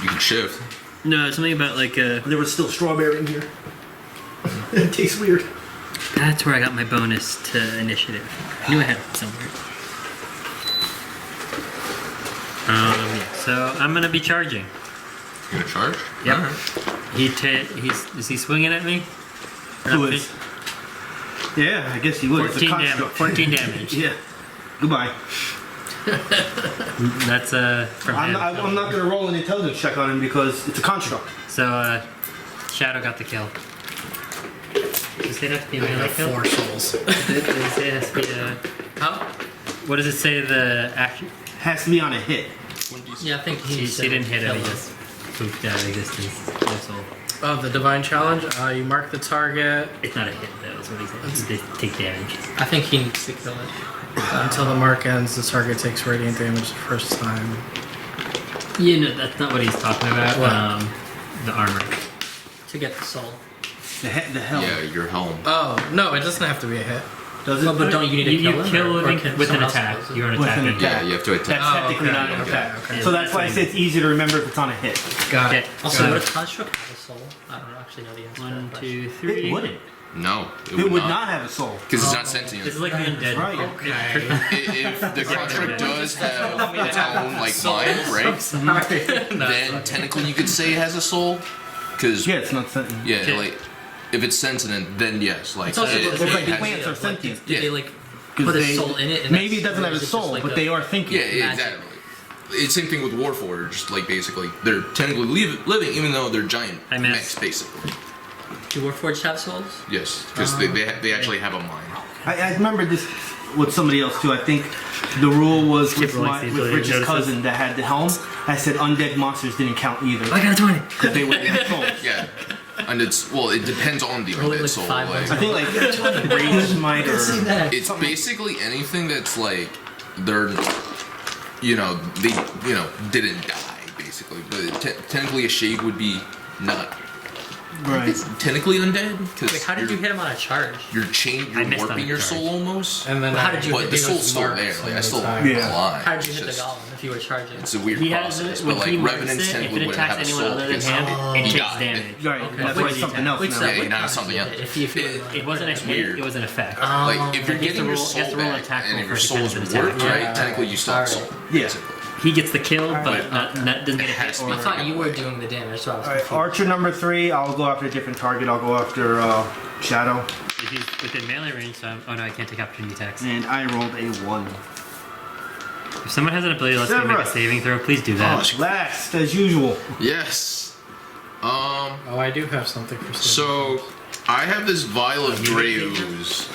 You can shift. No, something about like There was still strawberry in here. It tastes weird. that's where I got my bonus to initiative. I knew I had it somewhere. Yeah, so I'm gonna be charging. You gonna charge? Yep. Alright. Is he swinging at me? Who is? Yeah, I guess you would. It's a 14 damage. construct. 14 damage. Yeah. Goodbye. That's from I'm him. not, I'm not gonna roll an intelligence check on him because it's a construct. So Shadow got the kill. Does it say it has to be a I melee have kill? 4 souls. Does it say it has to be a... How? What does it say the action? Has to be on a hit. Yeah, I think he She didn't hit it, he just pooped out of existence. No soul. Oh, the Divine Challenge. You mark the target It's not a hit though, is what he said. They take damage. I think he needs to kill it. until the mark ends. The target takes radiant damage the first time. Yeah, no, that's not what he's talking about. What? The armor. To get the soul. The hell. Yeah, your helm. Oh no, it doesn't have to be a hit. Does it? Well, but don't you need to kill him? kill or him can with an someone else attack. kill him? You're an With an attacker. attack. Yeah, you have to attack. That's Oh, technically okay, not an okay, attack. okay. So that's why I say it's easy to remember if it's on a hit. Got Okay. it. Also, Got would it. a construct have a soul? I don't actually know the answer. to 1, that 2, It 3. wouldn't. No, It would not have a soul. because it's not sentient. This is like the undead. Right. Okay. If the construct does have its own like mind, right? Sorry. Then technically you could say it has a soul, because Yeah, it's not sentient. yeah, Okay. like if it's sentient, then yes, like It's also it, It's like has- plants are sentient. Did they like 'Cause put a they- soul in it? And Maybe it that's- doesn't have or a is it just soul, like but a- they are thinking. Yeah, Magic. exactly. It's same thing with Warforged, like basically they're technically living even though they're giant I missed. mechs, basically. Do Warforged have souls? Yes, because they actually have a mind. I remember this with somebody else too. I think the rule was with, Skip rolling, see if with you Rich's notice cousin that had the helm. I said undead monsters didn't count either I got a 20. because they wouldn't have souls. Yeah, and it's it depends on the Only undead like soul. 5 Like, I think like Rage might or it's basically anything that's like they're they didn't die basically, but technically a shade would be not right. technically undead because Wait, how did you hit him on a charge? you're I missed on warping the your charge. soul almost, And then Well, how did you but hit the the soul's still marks there. all Like I the still time. Yeah. alive. How did you It's hit the just- golem if you were charging? It's a weird He has process, it, but when like he marks revenants it, if technically it wouldn't attacks have a anyone soul other than because him, it he takes died. damage. Right. Okay. That's Which why it's something else Which now. Yeah, what now class it's something is else. it? If you It wasn't a hit, weird. it was an effect. Like if you're He has to getting your roll- he has soul to roll an back attack and roll if your for soul's defensive attack. warped, right? Yeah. Technically you still have Alright. soul. Yeah. basically. He gets the kill, but But doesn't get a it has hit. to be I Or, thought you were doing the damage, so I was All right. confused. Archer number 3. I'll go after a different target. I'll go after Shadow, if he's within melee range, so oh no, I can't take opportunity attacks. and I rolled a 1. If someone has an ability, let's make a Sevras. saving throw. Please do that. Last as usual. Yes. Oh, I do have something for So I have this vial of Grey Ooze.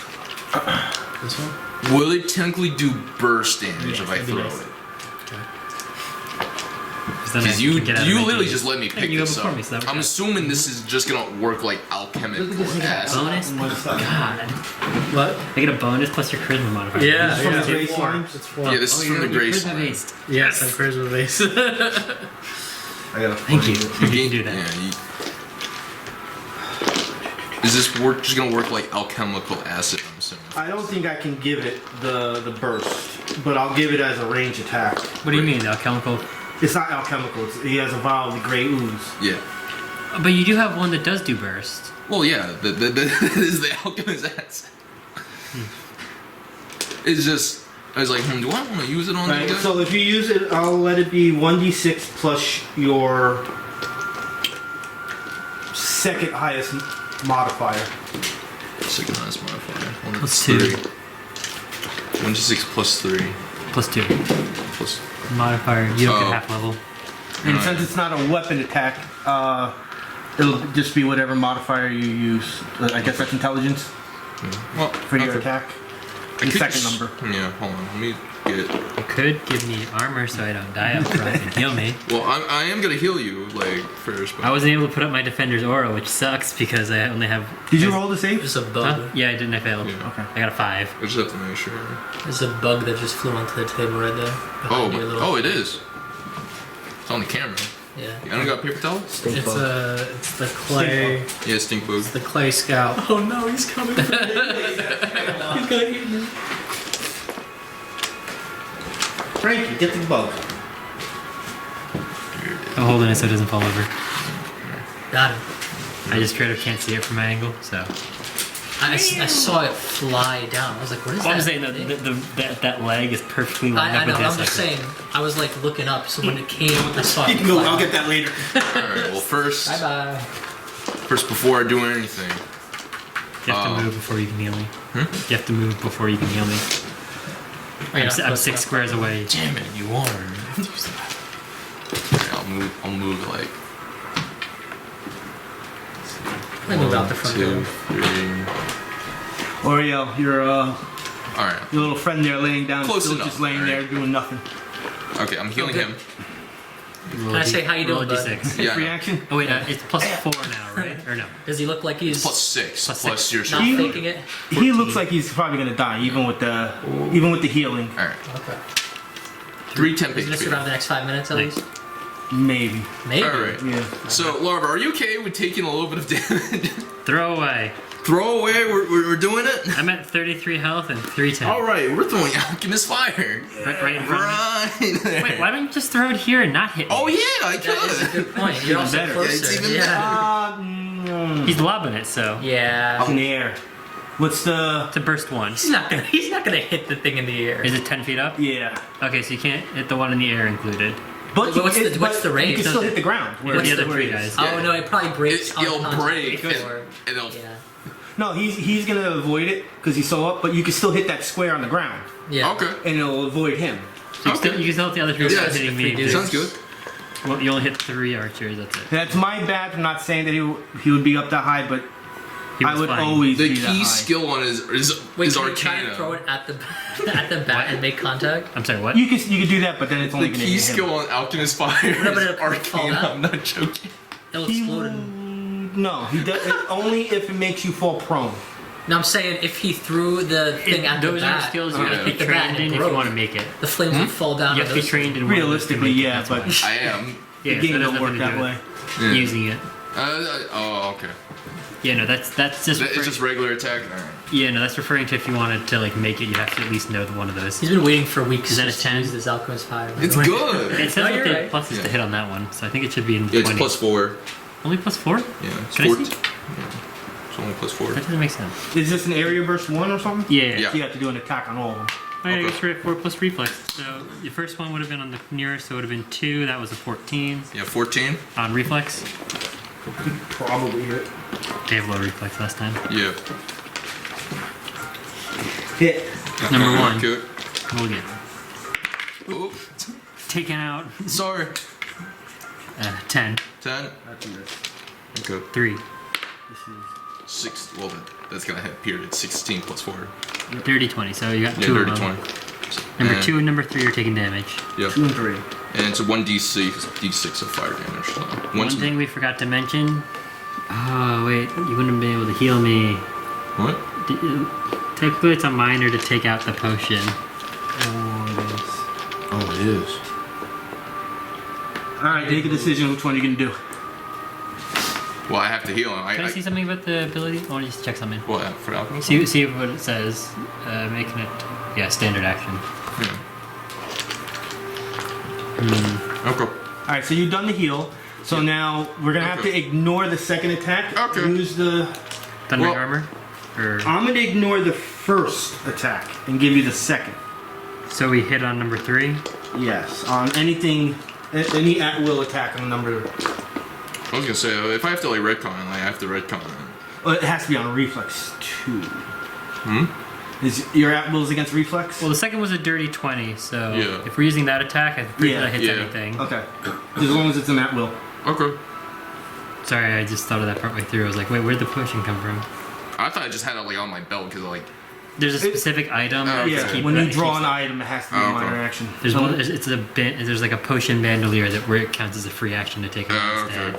this one. Will it technically do burst damage Yes, if I it'd be throw nice. it? Then I Because you can get out of my literally game. just let me Hey, pick you go this before up. me, so that I'm was assuming this is just gonna work like alchemical acid. bonus. God, What? I get a bonus plus your charisma modifier. Yeah, From yeah. the Grey It's Slime? It's 4. Yeah, this is from the Grey charisma Slime. based. Yes, I'm charisma base. I got a Thank you. You You can do that. Yeah, is this just gonna work like alchemical acid? I'm assuming. I don't think I can give it the burst, but I'll give it as a range attack. What do you mean, alchemical? It's not alchemical. He has a vial of the Grey Ooze. Yeah. But you do have one that does do burst. Well, yeah, that is the alchemist acid. It's just, I was like, do I want to use it on Right. that guy? So if you use it, I'll let it be 1d6 plus your second highest modifier. Second highest modifier. Well, Plus that's 2. 1d6 plus 3. Plus 2. Plus. Modifier, you don't Oh. get half level. And Right. since it's not a weapon attack, it'll just be whatever modifier you use. I guess that's intelligence. Well, for your attack. I The could second just- number. Yeah, hold on. Let me get. You could give me armor so I don't die up front and heal me. Well, I am gonna heal you like first. But I wasn't able to put up my defender's aura, which sucks because I only have. Did you roll the save? There's a bug. Huh? Yeah, I didn't. I failed. Yeah. Okay. I got a 5. I just have to make sure. There's a bug that just flew onto the table right there. Oh, Behind your little, it is. It's on the camera. yeah. You don't got paper towels? Stink It's bug. it's the clay, Yeah, stink bug. the clay scout. Oh no, he's coming. He's gonna eat me. Frankie, get the bug. I'm holding it so it doesn't fall over. Got him. I just straight up can't see it from my angle, so. I saw it fly down. I was like, what is Well, that? I'm saying that leg is perfectly lined I up know. with this. I'm just saying. I was like looking up, so when it came, I saw You it. can go. fly. I'll get that later. Alright, well, first Bye bye. before I do anything, You have to move before you can heal me. Hmm? You have to move before you can heal me. I'm 6 squares away. Damn it, you are. I'll move like Let me move out the front 2, door. 3. Auriel, your Alright. little friend there laying down, Close still enough, just laying alright. there doing nothing. Okay, I'm healing Okay. him. Roll Can I a say how you roll a doing, bud? d6. Yeah. Free action. Oh wait, it's +4 now, right? Or no? Does he look like he's Plus 6. Plus Plus 6. your not shit. faking it? He looks like he's probably gonna die, even with the healing. Alright. Okay. 3 Is temp he gonna HP. survive the next 5 minutes at Nice. least? Maybe. Maybe. Alright. Yeah. So, Larva, are you okay with taking a little bit of damage? Throw away. Throw away, we're doing it? I'm at 33 health and 3 10. Alright, we're throwing Alchemist Fire. Right in front of me. Right there. Wait, why don't you just throw it here and not hit me? Oh, yeah, I That is a could. good point. You're also better. closer. It's even yeah. He's lobbing it, so. Yeah. Up in the air. What's the? It's a burst 1. He's not gonna hit the thing in the air. Is it 10 feet up? Yeah. Okay, so you can't hit the one in the air included. But What's the range? You can still hit the ground. Where the other where 3 it is. guys? Oh no, it probably breaks. on It'll contact break. before. And it'll. Yeah. No, he's gonna avoid it because he's so up. But you can still hit that square on the ground, Yeah. Okay. and it'll avoid him. So you can still hit the other 3 Yeah, guys hitting me. dudes. Sounds good. Well, you only hit 3 archers, that's it. That's my bad. I'm not saying that he would be up that high, but He I was would fine. always The be that key high. skill on is Wait, can you try Arcana. and throw it at the bat and make contact? I'm sorry, what? You can do that, but then it's only The gonna key hit skill him. on Alchemist Fire No, but is it'll fall Arcana. down. I'm not joking. It'll He explode. will- No, he does only if it makes you fall prone. No, I'm saying if he threw the thing at the Those bat, are skills you Okay. have to be hit the bat trained and in if broke, you want to make it. the flames would fall down. You on have to be those. trained in one of those to Realistically, make it, yeah, that's but why. I am. Yeah, the so game it has don't work nothing to that do way. with using it. Oh, okay. Yeah, no, that's just. It's referring- just regular attack. Alright. Yeah, no, that's referring to if you wanted to like make it, you have to at least know one of those. He's been waiting for weeks Is that a just to 10? use this Alchemist Fire. It's good. It says No, with you're the right. pluses Yeah. to hit on that one, so I think it should be in Yeah, 20. it's plus 4. Only +4? Yeah, it's Can I 14. see? It's only plus 4. That doesn't make sense. Is this an area burst 1 or something? Yeah. Yeah. So you have to do an attack on all of them. Oh, yeah, Okay. it goes for 4 plus reflex. So your first one would have been on the nearest, so it would have been 2. That was a 14 Yeah, 14. on reflex. Probably hit. They have low reflex last time. Yeah. Hit. Number 1. Good. Roll again. Oh, Taken out. sorry. 10. 10. Okay. 3. 6. Well, that's gonna hit period. 16 plus 4. Dirty 20. So you got Yeah, 2 dirty of them. 20. Number And- 2 and number 3 are taking damage. Yeah. 2 and 3. And it's a 1d6 of fire damage. So One thing we forgot to mention. Oh, wait. You wouldn't have been able to heal me. What? Technically, it's a minor to take out the potion. Oh, it is. Alright, make a decision which one you're gonna do. Well, I have to heal him. Can I see something about the ability? I want to just check something. What? For alchemist? See what it says. Making it. Yeah, standard action. Yeah. Okay. Alright, so you've done the heal. So now we're gonna have to Okay. ignore the second attack. Okay. Use the. Thundering Well- armor? Or, I'm gonna ignore the first attack and give you the second. so we hit on number 3? Yes. On anything, any at will attack on number. I was gonna say, if I have to like retcon, like I have to retcon. Well, it has to be on reflex 2. Is your at wills against reflex? Well, the second was a dirty 20, so Yeah. if we're using that attack, I'm pretty sure that hits Yeah. anything. Okay. As long as it's an at will. Okay. Sorry, I just thought of that partway through. I was like, wait, where'd the potion come from? I thought I just had it like on my belt because like. There's a specific item. Oh, that okay. just Yeah, keep- when that you draw keeps- an item, it has to be a Okay. minor action. There's one. There's like a potion bandolier that where it counts as a free action to take it Oh, instead. okay.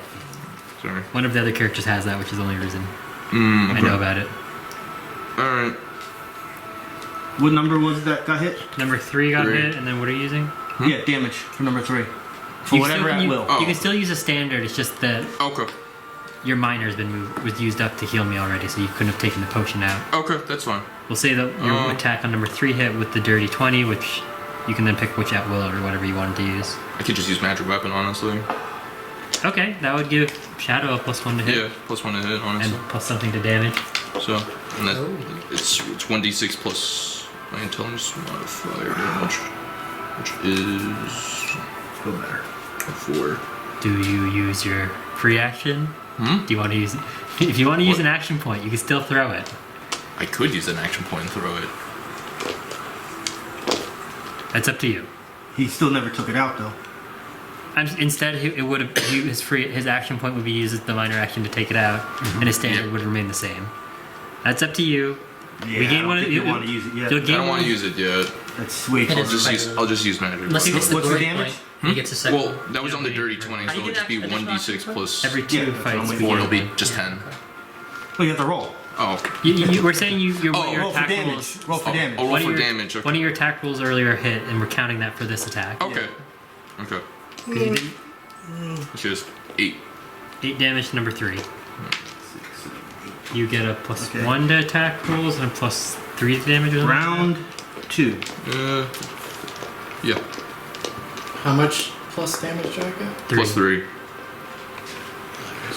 Sorry. One of the other characters has that, which is the only reason Okay. I know about it. Alright. What number was it that got hit? Number 3 got 3. hit, and then what are you using? Yeah, damage for number 3. For You whatever still- at you- will. Oh. You can still use a standard. It's just that Okay. your miner's was used up to heal me already, so you couldn't have taken the potion out. Okay, that's fine. We'll say that your attack on number 3 hit with the dirty 20, which you can then pick which at will or whatever you wanted to use. I could just use magic weapon, honestly. Okay, that would give Shadow a +1 to hit. Yeah, +1 to hit, honestly. And plus something to damage. So, and that, it's 1d6 plus my intelligence modifier damage, which is Go better. 4. Do you use your free action? Hmm? Do you want to use? If you want to use an action point, you can still throw it. I could use an action point and throw it. That's up to you. He still never took it out though. Instead, it would have his action point would be used as the minor action to take it out, and his standard Yeah. would remain the same. That's up to you. Yeah, We I gain don't one. think you want to use it yet. You'll I gain don't want one- to use it yet. That's way too It I'll is just much. use magic. Unless he gets the What's the glory damage? point, he gets a second. Well, that was on the dirty 20, How do so you it would get just be additional 1d6 action plus every Yeah, 2 that's what I'm fights. waiting 4. for. It'll be just 10. Well, you have to roll. Oh. We're saying your Oh, your Roll for attack damage. rolls. Roll for damage. Oh, roll One of for your- damage. Okay. One of your attack rolls earlier hit, and we're counting that for this attack. Okay. Okay. Which is 8. 8 damage to number 3. You get a +1 Okay. to attack rolls and a +3 to damage. rolls. Round 2. Yeah. How much plus damage do I get? Plus 3.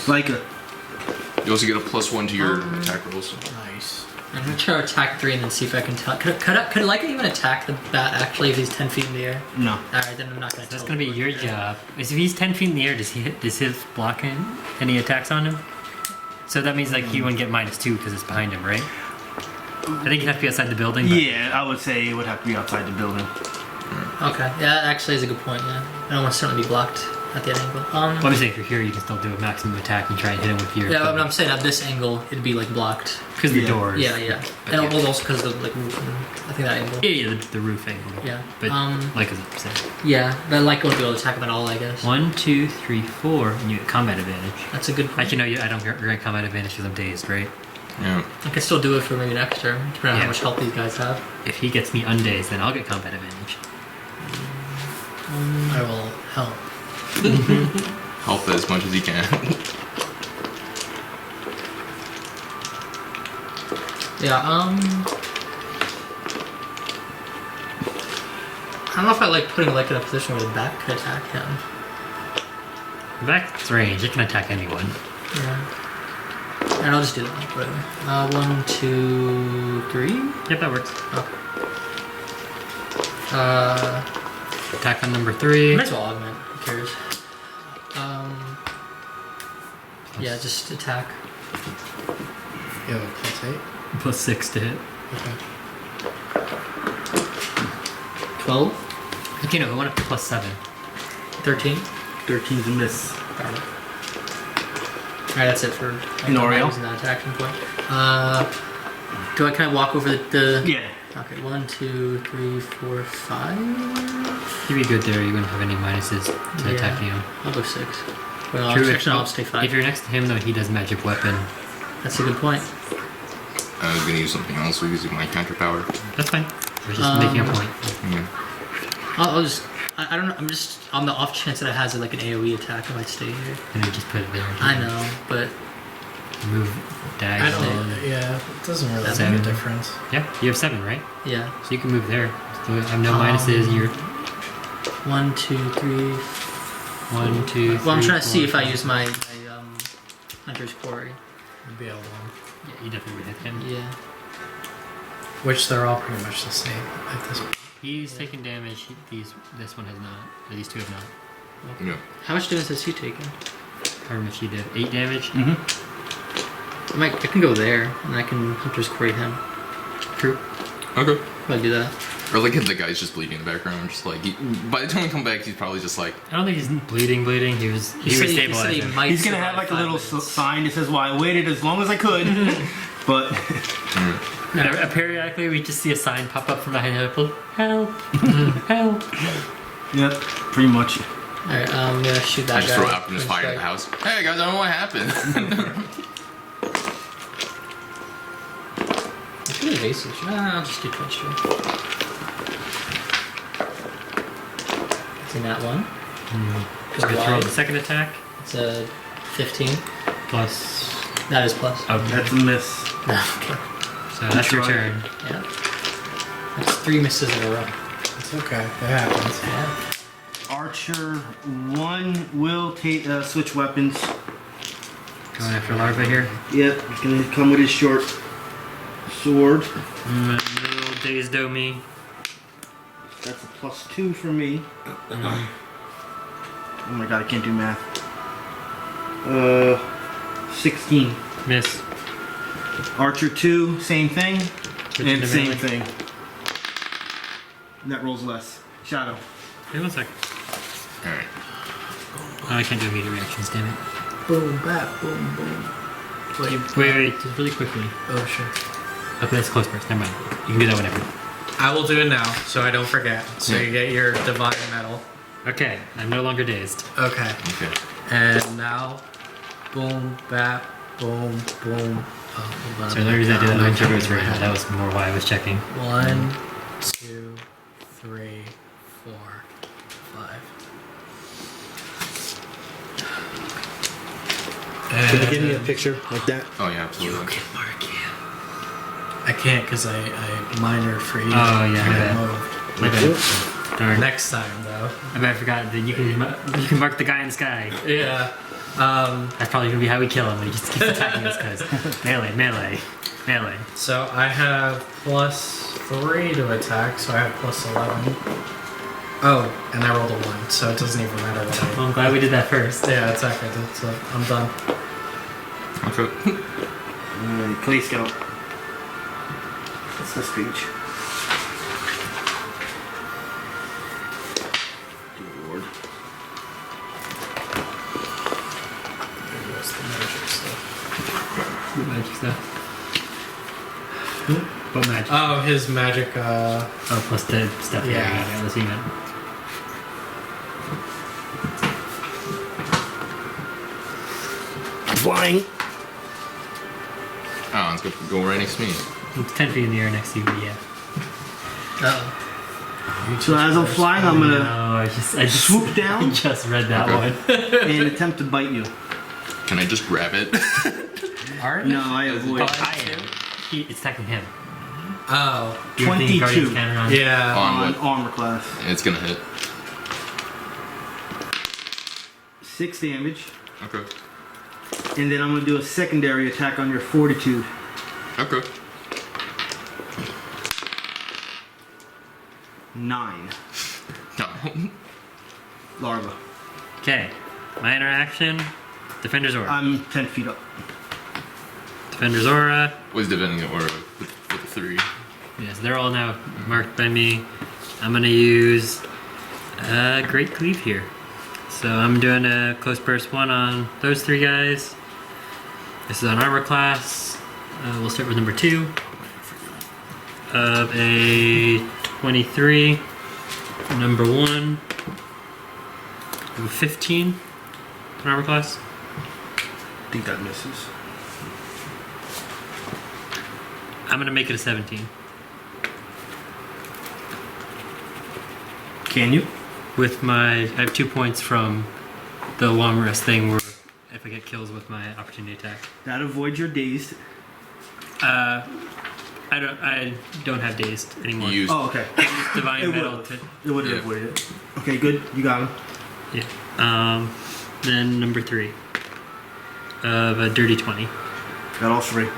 Lyca. You also get a +1 to your attack rolls. Nice. I'm gonna try to attack 3 and then see if I can tell. Could Lyca even attack the bat actually if he's 10 feet in the air? No. Alright, then I'm not gonna. That's gonna be your job. Is if he's 10 feet in the air, does his block any attacks on him? So that means like he wouldn't get -2 because it's behind him, right? I think you'd have to be outside the building. But Yeah, I would say it would have to be outside the building. Okay, yeah, that actually is a good point. Yeah, I don't want to certainly be blocked at that angle. Well, I'm saying if you're here, you can still do a maximum attack and try and hit him with your. Yeah, but I'm saying at this angle, it'd be like blocked. because the Yeah. doors. Yeah, yeah, and also because of like roof. And I think that angle. Yeah, the roof angle. Yeah. But like I was saying, Yeah, but Lyca wouldn't be able to attack him at all, I guess. 1, 2, 3, 4, and you get combat advantage. That's a good point. Actually, no, I don't grant combat advantage because I'm dazed, right? Yeah. I could still do it for maybe next turn, depending on Yeah. how much health these guys have. If he gets me undazed, then I'll get combat advantage. I will help. Help as much as you can. Yeah, I don't know if I like putting Lyca in a position where the bat could attack him. Back's range, it can attack anyone. Yeah. And I'll just do that, whatever. 1, 2, 3? Yep, that works. Okay. Attack on number 3. Might as well augment, who cares? Yeah, just attack. You have a +8? +6 to hit. Okay. 12? Actually, no, I went up to +7. 13? 13's a miss. Alright, that's it for And Auriel? using that attack point. Do I kind of walk over the Yeah. Okay, 1, 2, 3, 4, 5. You'd be good there, you wouldn't have any minuses to Yeah. attacking him. I'll go 6. Well, True, actually, I'll stay 5. if you're next to him, though, he does magic weapon. That's a good point. I was gonna use something else, so using my counter power. That's fine. We're just making a point. Yeah. I'll just. I don't know. I'm just on the off chance that it has like an AoE attack. I might stay here. And then just put it there. I know, but Move I diagonal. don't. Yeah, it doesn't really make 7. a difference. Yeah, you have 7, right? yeah. So you can move there. So you have no minuses. You're 1, 2, 3. 1, 2, 3. Well, I'm trying to see 4, if I use my Hunter's Quarry. You'd be able to. Yeah, you definitely would hit him. Yeah. Which they're all pretty much the same at this point. He's taken damage. This one has not. Or these two have not. Yeah. How much damage has he taken? However much he did. 8 damage. I can go there and I can Hunter's Quarry him. True. Okay. I'll do that. Or like if the guy's just bleeding in the background, just like by the time we come back, he's probably just like, I don't think he's bleeding. He was He said he stabilizing. might He's gonna survive have like a 5 little minutes. sign that says, "Well, I waited as long as I could." But Periodically, we just see a sign pop up from behind the help, help. yep, pretty much. Alright, I'm gonna shoot that I guy. just throw alchemist First fire in the strike. house. Hey guys, I don't know what happened. I should have evasive. Nah, I'll just do 12 strike. It's in that one. Just gonna throw the second attack. It's a 15. Plus. That is plus. Okay. That's a miss. Okay. So that's your turn. Yeah. That's 3 misses in a row. It's okay. It happens. Yeah. Archer 1 will take switch weapons. Going after Larva here. Yep, he's gonna come with his short sword. Little dazed me. That's a +2 for me. Oh my god, I can't do math. 16. Miss. Archer 2, same thing. Switch And to same melee. thing. That rolls less. Shadow. Wait 1 sec. Alright. Oh, I can't do immediate reactions, damn it. Boom, bat, boom, boom. Wait, just really quickly. Oh, sure. Okay, that's close burst. Never mind. You can do that whenever. I will do it now, so I don't forget. So you get your divine medal. Okay, I'm no longer dazed. Okay. Okay. And now, boom, bat, boom, boom. Oh, hold on. So the only reason I did that I'm on Turbo's counting right my now, that was more why I was checking. 1, 2, 3, 4, 5. Can you give me a picture like that? Oh yeah, absolutely. I can't because I minored for you. Oh, yeah, I my bad. moved. My bad. Darn. Next time, though. I bet I forgot that you can mark the guy in the sky. Yeah. That's probably gonna be how we kill him. He just keeps attacking us because melee. So I have +3 to attack, so I have +11. Oh, and I rolled a 1, so it doesn't even matter what I. Well, I'm glad we did that first. Yeah, it's okay. So I'm done. Okay. Clay Scout. What's this page? Dear Lord. There goes the magic stuff. What magic stuff? What magic? Oh, his magic. Oh, plus the stuff. Yeah. Yeah, let's see that. Flying. Oh, it's gonna go right next to me. It's 10 feet in the air next to you, but yeah. Uh-oh. So as I'm flying, I'm gonna No, I just swoop I down just read that Okay. one. and attempt to bite you. Can I just grab it? Art? No, I avoid. Oh, I am. It's attacking him. Oh. You're thinking 22. Guardian's Cannon on. Yeah. On On what? armor class. It's gonna hit. 6 damage. Okay. And then I'm gonna do a secondary attack on your fortitude. Okay. 9. No. Larva. Okay. My interaction. Defender's Aura. I'm 10 feet up. Defender's Aura. Was defending it or with the 3. Yes, they're all now marked by me. I'm gonna use Great Cleave here. So I'm doing a close burst 1 on those 3 guys. This is on armor class. We'll start with number 2 of a 23. Number 1 of a 15 on armor class. I think that misses. I'm gonna make it a 17 Can you? with my. I have 2 points from the long rest thing where if I get kills with my opportunity attack. That avoids your dazed. I don't have dazed anymore. You used. Oh, okay. Divine It metal. would. To, It would have Yeah. avoided it. Okay, good. You got him. yeah. Then number 3 of a dirty 20. Got all 3.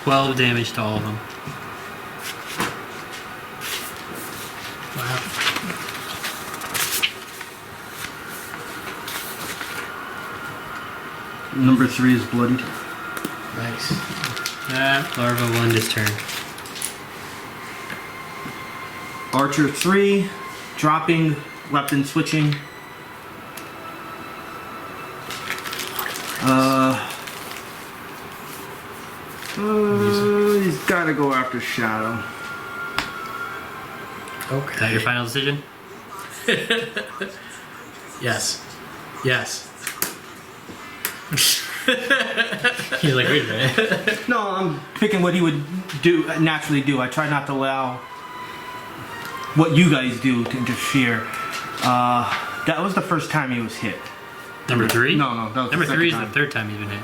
$12 damage to all of them. Wow. Number 3 is bloodied. Nice. That larva won this turn. Archer 3, dropping, weapon switching. He's gotta go after Shadow. Is that your final decision? Yes. Yes. He's like, wait a minute. No, I'm picking what he would naturally do. I try not to allow what you guys do to interfere. That was the first time he was hit. Number 3? No, that was Number the 3 is second the time. third time he's been hit.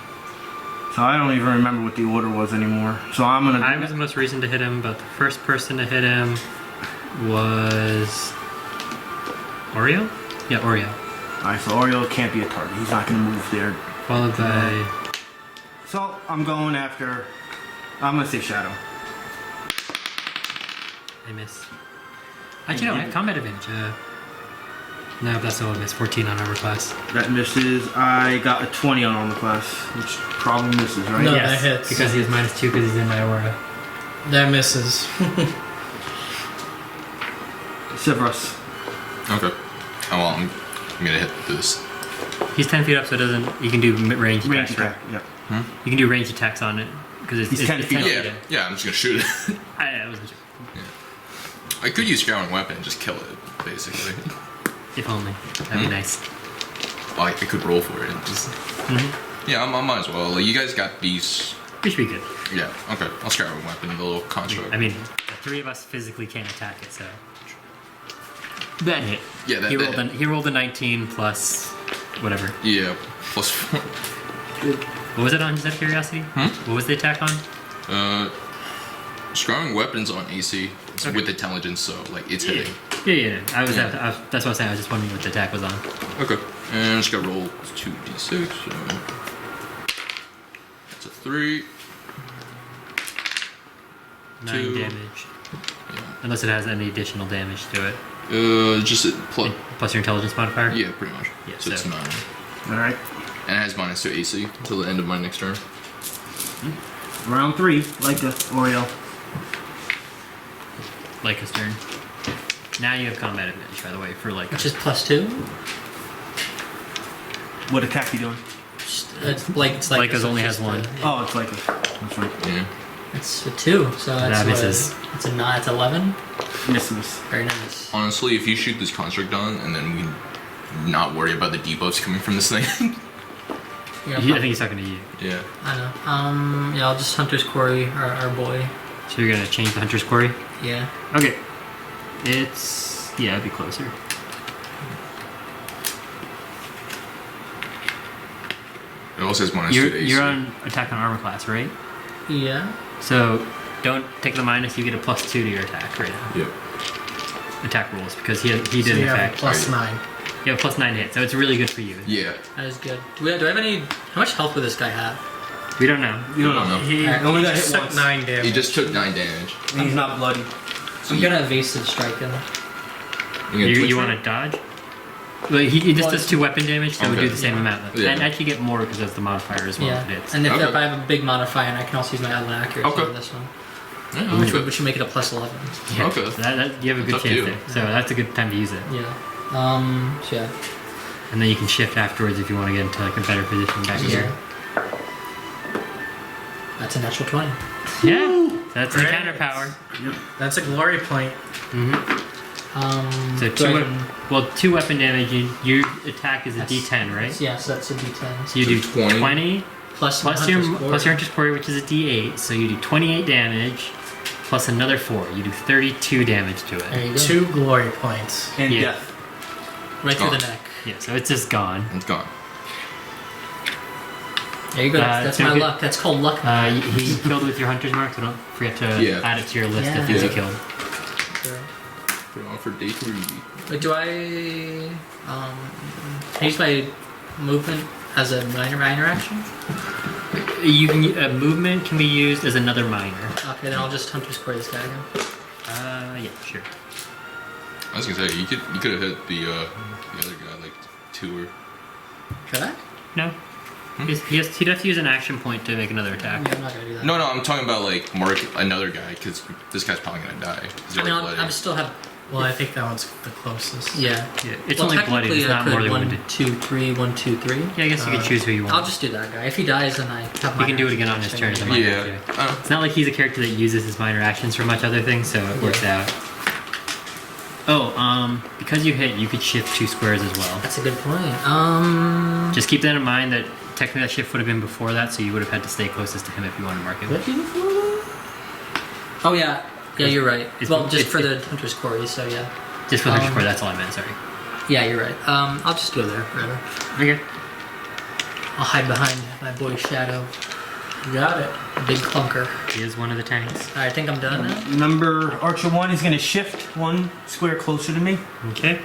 So I don't even remember what the order was anymore. So I'm gonna. I was the most recent to hit him, but the first person to hit him was Auriel? Yeah, Auriel. Alright, so Auriel can't be a target. He's not gonna move there. Followed by... So I'm going after. I'm gonna say Shadow. I miss. Actually, no, I have combat advantage. No, that's not what I missed. 14 on armor class. That misses. I got a 20 on armor class, which probably misses, right? No, Yes, that hits. because he has -2 because he's in my aura. That misses. Sevras. Okay. Oh well, I'm gonna hit this. He's 10 feet up, so it doesn't. You can do range attacks. Range Right? attack. Yep. You can do range attacks on it because it's He's 10 feet up. Yeah, in. yeah. I'm just gonna shoot it. I wasn't sure. I could use scouting weapon and just kill it, basically. If only. That'd be nice. Well, I could roll for it. Just, yeah, I might as well. Like, you guys got these. We should be good. Yeah. Okay. I'll scouting weapon, the little construct. I mean, the 3 of us physically can't attack it, so. That hit. Yeah, that he hit. rolled. He rolled a 19 plus whatever. Yeah. +4. What was it on? Just out of curiosity? What was the attack on? Scouting weapons on AC with intelligence, so like it's hitting. Yeah. I was. Yeah. That's what I was saying. I was just wondering what the attack was on. Okay. And I just gotta roll 2d6. So that's a 3. 9 2. damage. Yeah. Unless it has any additional damage to it. Just a plus. Plus your intelligence modifier? Yeah, pretty much. Yeah, so it's so- 9. Alright. And it has -2 AC until the end of my next turn. Round 3, Lyca, Auriel. Lyca's turn. Now you have combat advantage, by the way, for Lyca. Which is +2. What attack you doing? It's like Lyca's only has 1. Oh, it's Lyca. That's right. Yeah. It's a 2, so that's That misses. It's a 9. It's 11. Misses. Very nice. Honestly, if you shoot this construct on, and then we can not worry about the debuffs coming from this thing. Yeah, I think he's talking to you. Yeah. I know. Yeah, I'll just Hunter's Quarry, our boy. So you're gonna change the Hunter's Quarry? Yeah. Okay. It's... yeah, it'd be closer. It also has -2 AC. You're on attack on armor class, right? Yeah. So don't take the minus, you get a +2 to your attack right now. Yep. Attack rolls, because he did So an you have effect. +9. You have +9 hit, so it's really good for you. Yeah. That is good. Do I have any... How much health would this guy have? We don't know. You I don't know. He only got just hit took once. 9 damage. He just took 9 damage. And he's not bloody. I'm gonna evasive strike him. You want to dodge? Well, he just does 2 weapon damage, so it would do Okay. the same amount. Yeah. And actually get more because that's the modifier as well. Yeah. If it hits. And if Okay. I have a big modifier, and I can also use my Atlan accuracy Okay. on this one. Yeah, Which okay. would make it a +11. Yeah. Okay. You have a good That's up to chance you. there. So that's a good time to use it. Yeah. So yeah. And then you can shift afterwards if you want to get into like a better position back Yeah. here. That's a natural 20. Yeah, that's the Great. counter power. That's a glory point. So do I even- 2 weapon damage. Your attack is a That's- D10, right? Yeah, so that's a D10. So you do So 20. 20 Plus plus your Hunter's Quarry, which is a D8. So you do 28 damage plus another 4. You do 32 damage to There it. you go. 2 glory points. And Yeah. death. Right through Gone. the neck. Yeah, so it's just gone. It's gone. There you go. That's so my good. luck. That's called luck. He killed with your Hunter's Mark, so don't forget to Yeah. add it to your list of Yeah. things he Yeah. killed. Put it on for day 3. Wait, do I can I use my movement as a minor action? You can movement can be used as another minor. Okay, then I'll just Hunter's Quarry this guy again. Yeah, sure. I was gonna say you could have hit the other guy like 2 or. Should I? No. He'd have to use an action point to make another attack. Yeah, I'm not gonna do that. No, I'm talking about like mark another guy because this guy's probably gonna die. 'cause I they're mean, bloody. I'm still have Well, I think that one's the closest. Yeah. Yeah, it's Well, only bloody. technically, It's I not could mortally 1, wounded. 2, 3, 1, 2, 3. Yeah, I guess you can choose who you want. I'll just do that guy. If he dies, then I have He my. can do it again on his turn as a minor Yeah. action. It's not like he's a character that uses his minor actions for much other things, so it works out. Oh, because you hit, you could shift 2 squares as well. That's a good point. Just keep that in mind that technically that shift would have been before that, so you would have had to stay closest to him if you wanted to mark him. Oh yeah. Yeah, you're right. It's- Well, just it's- for the Hunter's Quarry, so yeah. Just for the score, that's all I meant, sorry. Yeah, you're right. I'll just go there, whatever. Okay. I'll hide behind my boy's shadow. You got it. Big clunker. He is one of the tanks. I think I'm done now. Number Archer 1 is going to shift 1 square closer to me. Okay.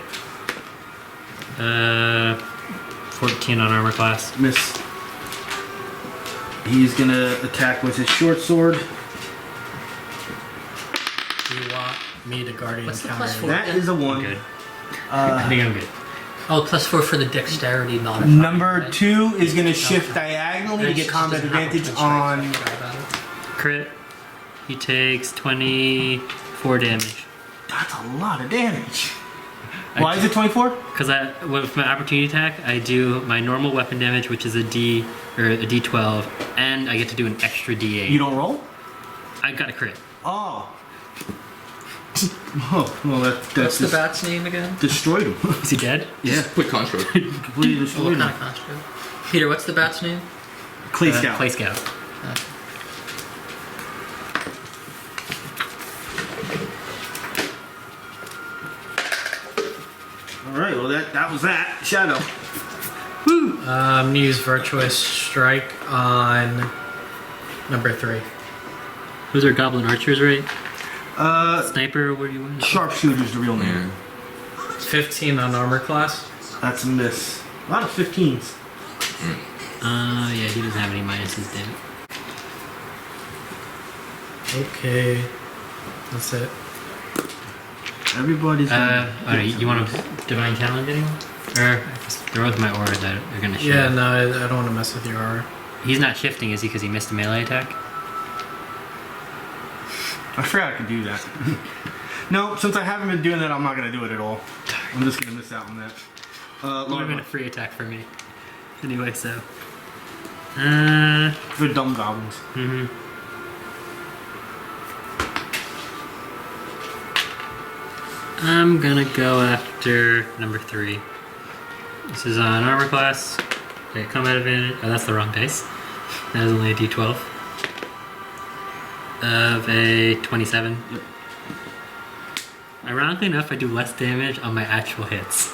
14 on armor class. Miss. He's going to attack with his short sword. Do you want me to Guardian What's the counter? plus 4? That is a 1. Good. I think I'm good. Oh, +4 for the dexterity modifier. Number right? 2 is going to shift diagonally to It get just combat doesn't have a advantage twin strike, on. so I forgot about it. Crit. He takes 24 damage. That's a lot of damage. Why is it 24? Because with my opportunity attack, I do my normal weapon damage, which is a D12, and I get to do an extra D8. You don't roll? I got a crit. Oh. Oh, well, that's What's the just bat's name again? destroyed him. Is he dead? Yeah, Quick construct. completely What destroyed kind him. of construct? Peter, what's the bat's name? Clay Scout. Clay Scout. All right, well that was that. Shadow. I'm gonna use Virtuous Strike on number 3. Those are Goblin Archers, right? Sniper. What do you want? Sharpshooter's the real name. Yeah. 15 on armor class. That's a miss. A lot of 15s. Yeah, he doesn't have any minuses, damn it. Okay. That's it. Everybody's. Alright, you want to Divine Challenge anyone? Or, they're both my aura that are going to shift. Yeah, no, I don't want to mess with your aura. He's not shifting, is he, because he missed a melee attack? I forgot I could do that. No, since I haven't been doing that, I'm not gonna do it at all. I'm just gonna miss out on that. It would have been a Larva. free attack for me. Anyway, so. They're dumb goblins. I'm gonna go after number 3. This is on armor class. Okay, combat advantage. Oh, that's the wrong dice. That is only a d12. Of a 27. Yep. Ironically enough, I do less damage on my actual hits.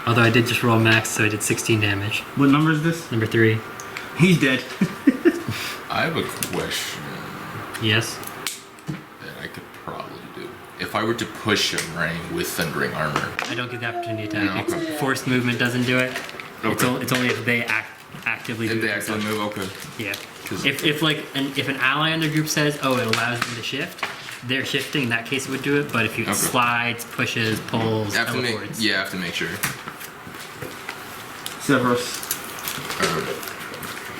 Although I did just roll max, so I did 16 damage. What number is this? Number 3. He's dead. I have a question Yes. that I could probably do. If I were to push him, right, with Thundering Armor. I don't get the opportunity to attack. No, okay. Forced movement doesn't do it. Okay. It's only if they actively do If they it actually themselves. move, okay. Yeah. 'Cause- If an ally in their group says, "Oh, it allows them to shift," they're shifting. In that case, it would do it. But if you Okay. slides, pushes, pulls, I have to make, teleports, yeah, I have to make sure. Sevras.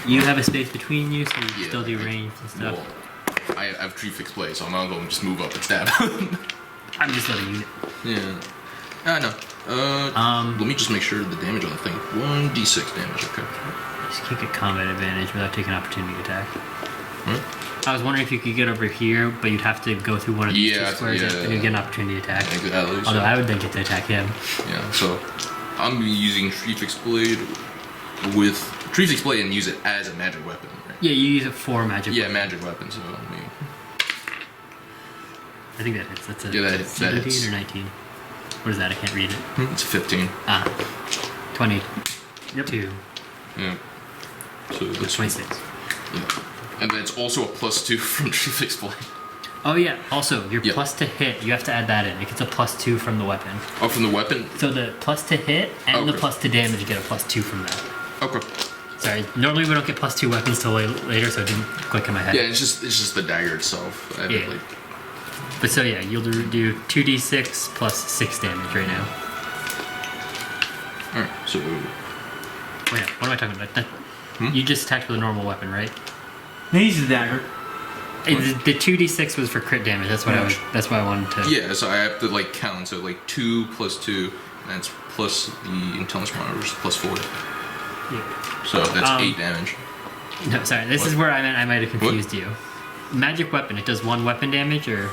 you have a space between you, so you Yeah, still do range and stuff. Well, I have tree fixed play, so I'm not going to just move up and stab. I'm just letting you. Yeah. I know. Let me just make sure the damage on the thing. 1d6 damage, okay. Just can't get combat advantage without taking opportunity attack. I was wondering if you could get over here, but you'd have to go through one of these Yeah, two squares, yeah. and you'd get an opportunity attack. Exactly. Although So, I would then get to attack him. yeah, so I'm using Tree Fixed Blade with Tree Fixed Blade and use it as a magic weapon, right? Yeah, you use it for magic. Yeah, magic weapon, so I mean, I think that hits. That's a Yeah, that hits, that 17 hits. or 19. What is that? I can't read it. it's 15. 22. Yeah. So that's 26. Yeah. And then it's also a +2 from Tree Fixed Blade. Oh yeah. Also, your Yeah. plus to hit, you have to add that in. It gets a +2 from the weapon. Oh, from the weapon? So the plus to hit and the Okay. plus to damage, you get a +2 from that. Okay. Sorry. Normally we don't get +2 weapons till later, so it didn't click in my head. Yeah, it's just the dagger itself. I think, Yeah. like, But so yeah, you'll do 2d6 plus 6 damage right now. alright, so Wait, what am I talking about? You just attacked with a normal weapon, right? He's the dagger. The 2d6 was for crit damage. That's what I was. That's why I wanted to. Yeah, so I have to like count. So like 2 plus 2, and that's plus the intelligence monitor, which is plus 4. Yeah. So that's 8 damage. No, sorry. This is where I might have confused you. Magic weapon. It does 1 weapon damage, or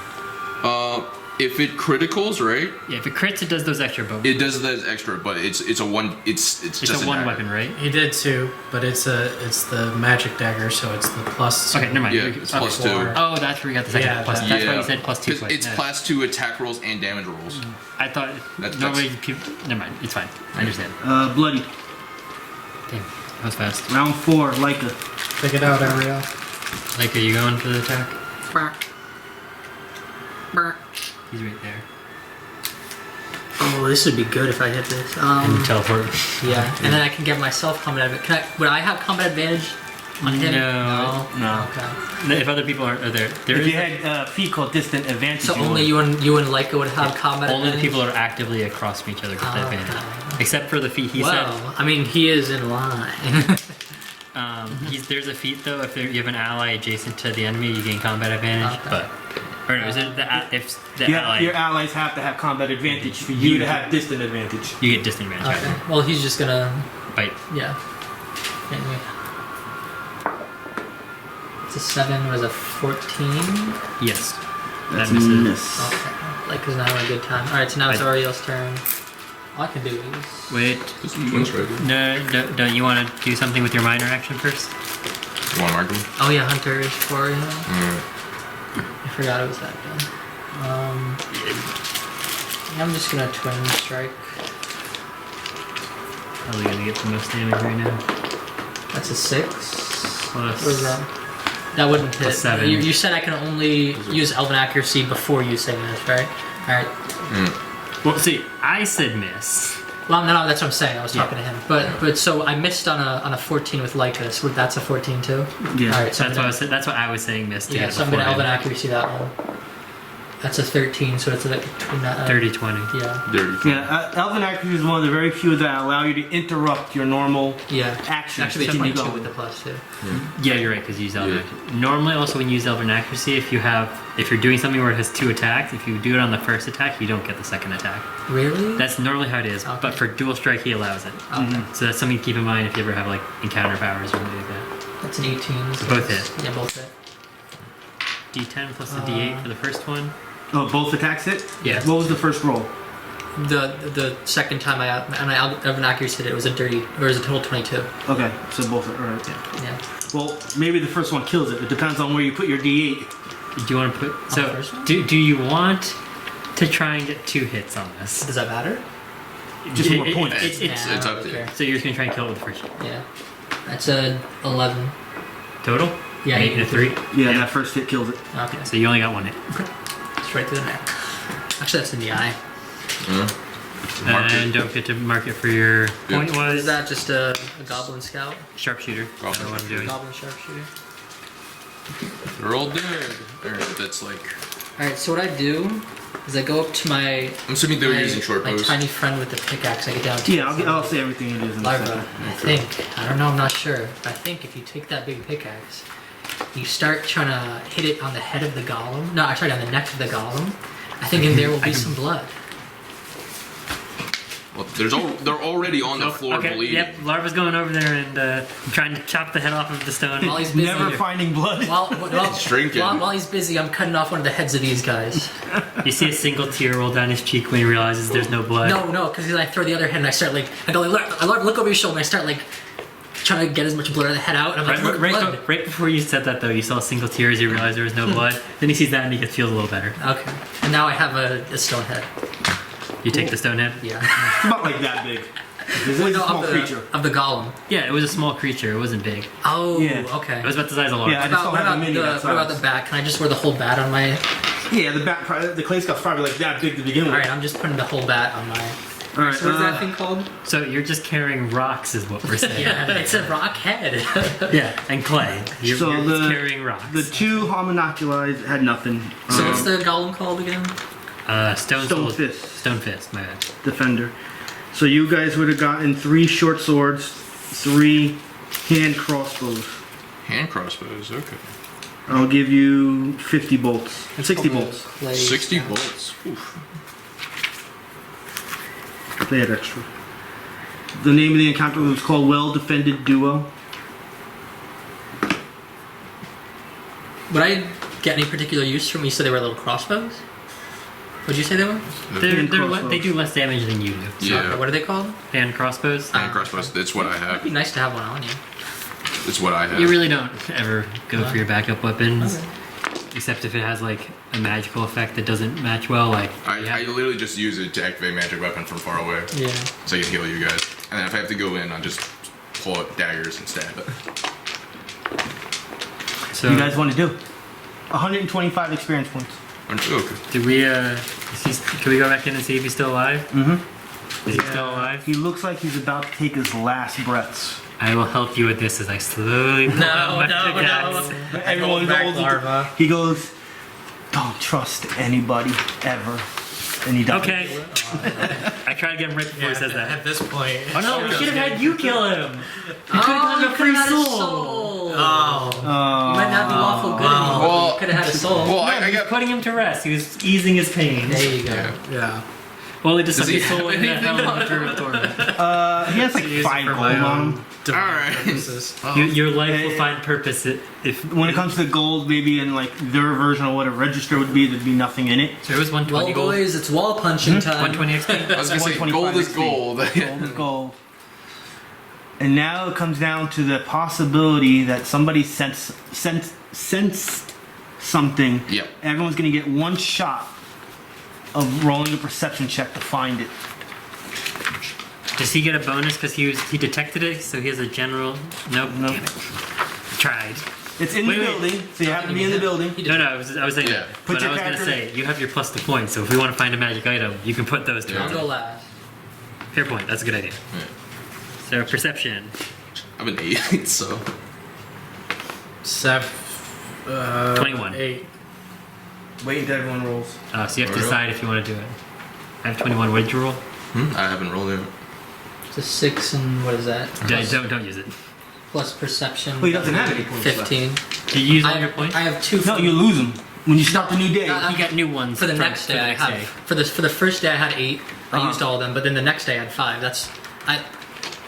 If it criticals, right? yeah, if it crits, it does those extra. But It does that extra, but it's a one. It's it's just a 1 dagger. weapon, right? He did 2, but it's the magic dagger, so it's the plus. Okay, never mind. Yeah, it's plus 2. Oh, that's where you got the second Yeah, plus. that- That's why Yeah. you said plus 2. Because it's plus 2 attack rolls and damage rolls. I thought That's- normally people. Never mind. It's fine. I understand. Bloody. Damn, that was fast. Round 4, Lyca. Pick it out, Auriel. Like, are you going for the attack? Brr. Brr. He's right there. Oh, this would be good if I hit this. And teleport. Yeah, and then I can get myself combat advantage. Would I have combat advantage on him? No. Okay. If other people are there, there If is you had a feat called Distant Advantage, So you only would. you and Lyca would have combat only the advantage? people who are actively across from each other get that Oh, advantage. okay. Except for the feat he said. Well, I mean, he is in line. There's a feat though. If you have an ally adjacent to the enemy, you gain combat advantage. Okay. But or no, is it if the ally Your allies have to have combat advantage for you to have distant advantage. you get disadvantage. Okay. Well, he's just gonna. Bite. Yeah. Anyway. It's a 7. Was a 14. Yes. That's that misses. miss. Okay. Lyca's now having a good time. All right. So now it's I- Auriel's turn. All I can do is. Wait. One's right. No, don't you want to do something with your minor action first? You want to mark them? Oh yeah, Hunters for you. Alright. I forgot it was that good. I'm just gonna twin strike. Probably gonna get the most damage right now. That's a 6. Plus. What is that? That wouldn't hit. Plus 7. You said I can only use Elven Accuracy before you say miss, right? Alright. Well, see, I said miss. Well, no, that's what I'm saying. I was Yeah. talking to him. But so I missed on a 14 with Lyca, so that's a 14 too? Yeah. Alright, so That's what I was saying miss to yeah, get it so I'm gonna beforehand. Elven Accuracy that one. That's a 13, so it's like between that. 30-20. Yeah. Dirty. Yeah, Elven Accuracy is one of the very few that allow you to interrupt your normal Yeah. actions. Actually, to keep you 22 going. with the plus 2. Yeah, you're right, because you use Elven Yeah. Accuracy. Normally, also when you use Elven Accuracy, if you're doing something where it has 2 attacks, if you do it on the first attack, you don't get the second attack. Really? That's normally how it is, Okay. but for dual strike, he allows it. Okay. So that's something to keep in mind if you ever have like encounter powers or something like that. That's an 18. So Both it's- hit. Yeah, both hit. D10 plus a D8 for the first one. Oh, both attacks hit? Yeah. What was the first roll? The second time I Elven Accuracy hit it was a dirty, or it was a total 22. Okay, so both are alright. Yeah. Yeah. Well, maybe the first one kills it. It depends on where you put your D8. Do you want to put? the So first one? do you want to try and get 2 hits on this? Does that matter? Just more points. It's, Nah, it's I up don't to you. care. so you're just gonna try and kill it with the first hit. Yeah. That's a 11. Total? Yeah, 8 and a 3. Yeah, that first hit kills it. Okay. So you only got 1 hit. Straight through the neck. Actually, that's in the eye. Mark And it. don't get to mark it for your point Is was that just a Goblin Scout? sharpshooter. I don't know what I'm doing. Goblin Sharpshooter. They're all dead. Alright, that's like. Alright, so what I do is I go up to my I'm assuming they were using short my bows. tiny friend with the pickaxe. I get down to Yeah, I'll say everything it is in a Larva. second. I think. I don't know, I'm not sure. But I think if you take that big pickaxe, you start trying to hit it on the head of the golem. No, sorry, on the neck of the golem. I think in there will be some blood. Well, they're already on the floor Okay, bleeding. yep. Larva's going over there and trying to chop the head off of the stone. While he's busy. Never finding blood. It's drinking. While he's busy, I'm cutting off one of the heads of these guys. You see a single tear roll down his cheek when he realizes there's no blood. No, because I throw the other head and I start like, I go like, look over your shoulder and I start like, trying to get as much blood out of the head out. And I'm like, look, blood. Right before you said that though, you saw a single tear as you realized there was no blood. Then he sees that and he feels a little better. Okay. And now I have a stone head. You take the stone head? Yeah. It's about like that big. This is a No, small of creature. the golem. Yeah, it was a small creature. It wasn't big. Oh, Yeah. okay. It was about the size of large. Yeah, I just don't have a mini that what about size. the bat? Can I just wear the whole bat on my... Yeah, the clay scout's probably like that big to begin with. Alright, I'm just putting the whole bat on my... Alright, So what is that thing called? So you're just carrying rocks, is what we're saying. Yeah, it's a rock head. Yeah, and clay. You're So just the- carrying rocks. The 2 homunoculi had nothing. So what's the golem called again? Stone Stone Fist. Stone fist. My bad. Defender. So you guys would have gotten 3 short swords, 3 hand crossbows. Hand crossbows, okay. I'll give you 50 bolts. 60 bolts. Play 60 sound. bolts. Oof. They had extra. The name of the encounter was called Well Defended Duo. Would I get any particular use from? You said they were little crossbows. Would you say they were? They do less damage than you do. Yeah. What are they called? And crossbows. And crossbows. That's what I It'd be have. nice to have one on you. It's what I have. You really don't ever go for your backup weapons, Okay. except if it has like a magical effect that doesn't match well. Like I literally just use it to activate magic weapon from far away, Yeah. so I can heal you guys. And then if I have to go in, I'll just pull out daggers and stab it. so. You guys want to do? 125 experience points. Okay. Do we? Can we go back in and see if he's still alive? Mm-hmm. Is he still alive? He looks like he's about to take his last breaths. I will help you with this as I slowly pull out my pickaxe. Everyone Back holds it. Larva. He goes, "Don't trust anybody ever," and he dies. Okay. I try to get him right before he says that. At this point. Oh no, we should have had you kill him. You could have gotten a you free could've had a soul. Oh. You might not be lawful good anymore. Well- But you could have had a soul. Well, No, I he was got. putting him to rest. He was easing his pain. There you go. Yeah. Yeah. Well, he just Does sucked he his soul have in that anything hell of a torment. He has like Use it 5 for gold my on own him. Alright. purposes. Your life will find purpose if When it comes to gold, maybe in like their version of what a register would be, there'd be nothing in it. So it was 120 Well, gold. boys, it's wall punching time. 120 XP. I was gonna say 125 gold is XP. gold. Gold is gold. And now it comes down to the possibility that somebody sensed something. Yep. Everyone's gonna get one shot of rolling a perception check to find it. Does he get a bonus because he detected it? So he has a general. Nope. Nope. Damn it. Tried. It's in Wait, the wait. building, so you have to be in the building. No, I was saying Yeah. that. Put But your I was gonna character- say you have your plus the points. So if we want to find a magic item, you can put those Yeah. I'll together. go last. Fair point. That's a good idea. So perception. I'm an 8, so. 21. 8. Wait until everyone rolls. So you have to Auriel? decide if you want to do it. I have 21. What did you roll? I haven't rolled it. It's a 6 and what is that? Don't use it. Plus perception. Well, he doesn't have any points left. 15. Do you use all I your points? I have 2. No, you lose them when you start the new day. No, You got new ones For the next day, I have. For the first day, I had 8. I used all of them, but then the next day, I had 5. That's.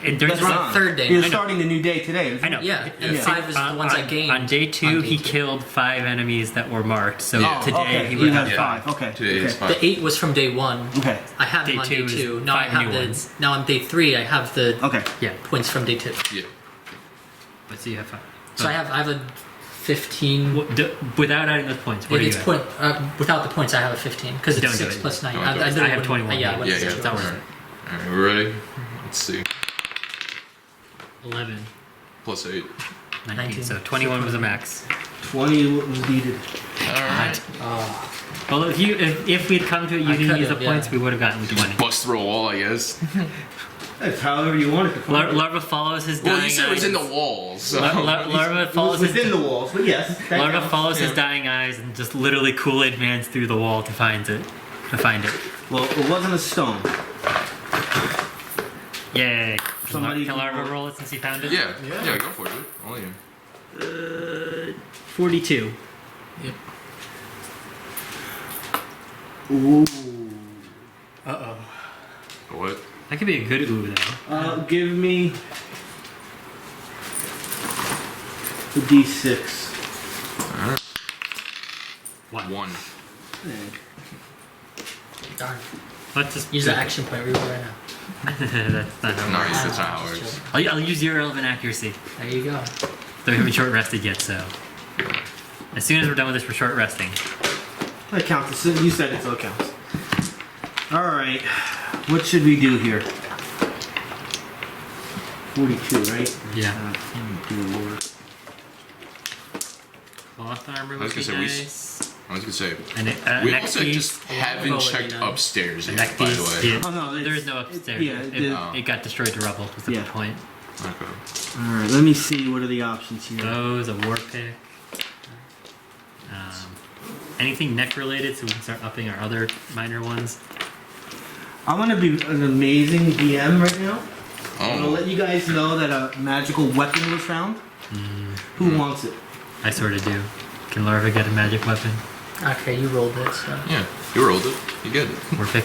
During That's the wrong. third day. You're I know. starting the new day today. I know. Yeah, and Yeah. 5 is the ones I gained. On day 2, on day he 2. killed 5 enemies that were marked. So Yeah. today okay. he would have has Yeah. 5. Okay. Today is okay. 5. The 8 was from day 1. Okay. I have Day them on 2 day is 2. Now I 5 have new the. ones. Now on day 3, I have the Okay. Yeah. points from day 2. Yeah. Let's see you have 5. So I have a 15. Without adding those points, what do you It's have? point without the points. I have a 15 because it's Don't do 6 it. plus 9. Don't do it. I literally have wouldn't- 21. Yeah, I Yeah, wouldn't yeah. say It's not worth Alright. it. Alright, we're ready? Let's see. 11. Plus 8. 19. So 21 was a max. 20 was needed. Alright. Oh, Well, if we'd come to it, you I didn't use the could've, points, yeah. we would have gotten 20. Bust through a wall, I guess. That's however you want it to find. Larva follows his dying Well, you said it was eyes. in the walls. So. Larva It follows was his within the walls, but yes. that Larva counts. follows his Yeah. dying eyes and just literally Kool-Aid mans through the wall to find it. Well, it wasn't a stone. Yay! Somebody Can Larva roll it since he found it? Yeah, yeah, go for it. All you. 42. Yep. Ooh. What? That could be a good ooh though. Give me the D6. One. darn. Let's just Use the action point reroll right now. That's not how it Nice, works. that's not how it works. I'll use your relevant accuracy. There you go. Though we haven't short rested yet, so. As soon as we're done with this, we're short resting. That counts. You said it, so it counts. Alright. What should we do here? 42, right? Yeah. Dear Lord. Cloth armor I was would be gonna say, nice. I was gonna say, And we neck also piece. just haven't Well, checked you know. upstairs A yet, neck by the piece. way. Yeah. Oh, no, There it's- is no upstairs. yeah, it got destroyed to rubble. Was the Yeah. point. Okay. Alright, let me see. What are the options here? Those, a war pick. Anything neck related, so we can start upping our other minor ones. I'm gonna be an amazing DM right now. I'm gonna Oh, let you guys know that a magical weapon was found. Who wants it? I sort of do. Can Larva get a magic weapon? Okay, you rolled it, so. Yeah, you rolled it. You get it. War pick.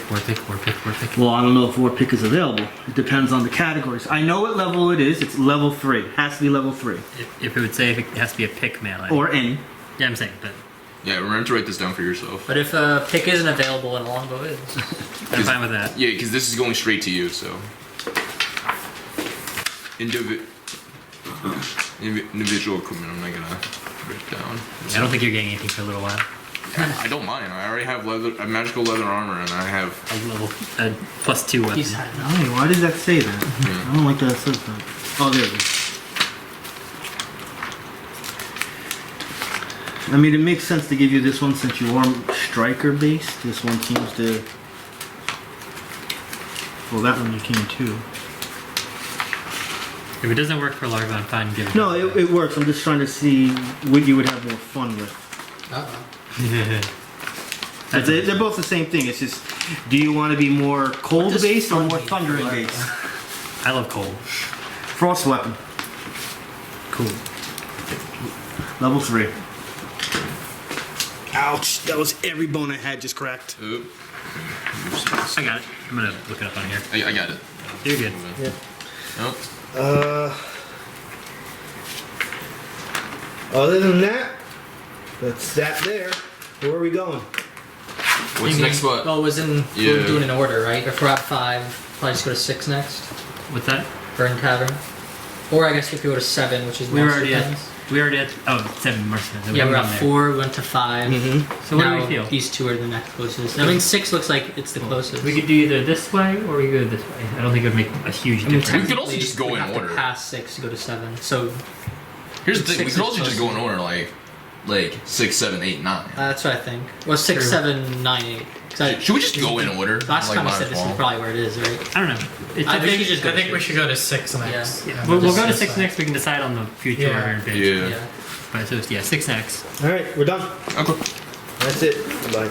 Well, I don't know if war pick is available. It depends on the categories. I know what level it is. It's level 3. It has to be level 3. If it would say if it has to be a pick melee. Or any. Yeah, I'm saying, but Yeah, remember to write this down for yourself. But if a pick isn't available and a longbow is. I'm fine with that. Yeah, because this is going straight to you, so. Individual equipment, I'm not gonna write it down. I don't think you're getting anything for a little while. I don't mind. I already have a magical leather armor, and I have. A +2 weapon. He's had enough. Hey, why does that say that? I don't like that it says that. Oh, there it is. I mean, it makes sense to give you this one since you are striker based. This one seems to. Well, that one you can too. If it doesn't work for Larva, I'm fine giving No, it works. I'm just trying to see what you would have more fun with. Uh-oh. They're both the same thing. It's just, do you want to be more cold does based or fun more mean thundering for Larva? based? I love cold. Frost weapon, Cool. level 3. Ouch! That was every bone I had just cracked. Oop. I got it. I'm gonna look it up on here. I got it. You're good. Yeah. Oh, Other than that, that's that there. Where are we going? what's the next spot? Well, it was in. Yeah. We're doing an order, right? If we're at 5, probably just go to 6 next. What's that? Burn Tavern. Or I guess we could go to 7, which is We were most already depends. at. We already at. Oh, 7 marksmen. Yeah, we're at 4, we went to 5. So what do Now we feel? These 2 are the next closest. I mean, 6 looks like it's the closest. We could do either this way or we could go this way. I don't think it would make a huge I mean, difference. We could also just go we in have order. To pass 6 to go to 7. So Here's the thing. We 6 could is also just close. go in order, like 6, 7, 8, 9. that's what I think. Well, 6, True. 7, 9, 8. 'Cause Should we just go in order? Last like time we last said this is fall? probably where it is, right? I don't know. It's I I think think you just go I think to we 6. should go to 6 next. Yeah. we'll go to Just 6 decide. next. We can decide on the future Yeah. order page. Yeah. Yeah. But so yeah, 6 next. All right, we're done. Okay. That's it. Bye.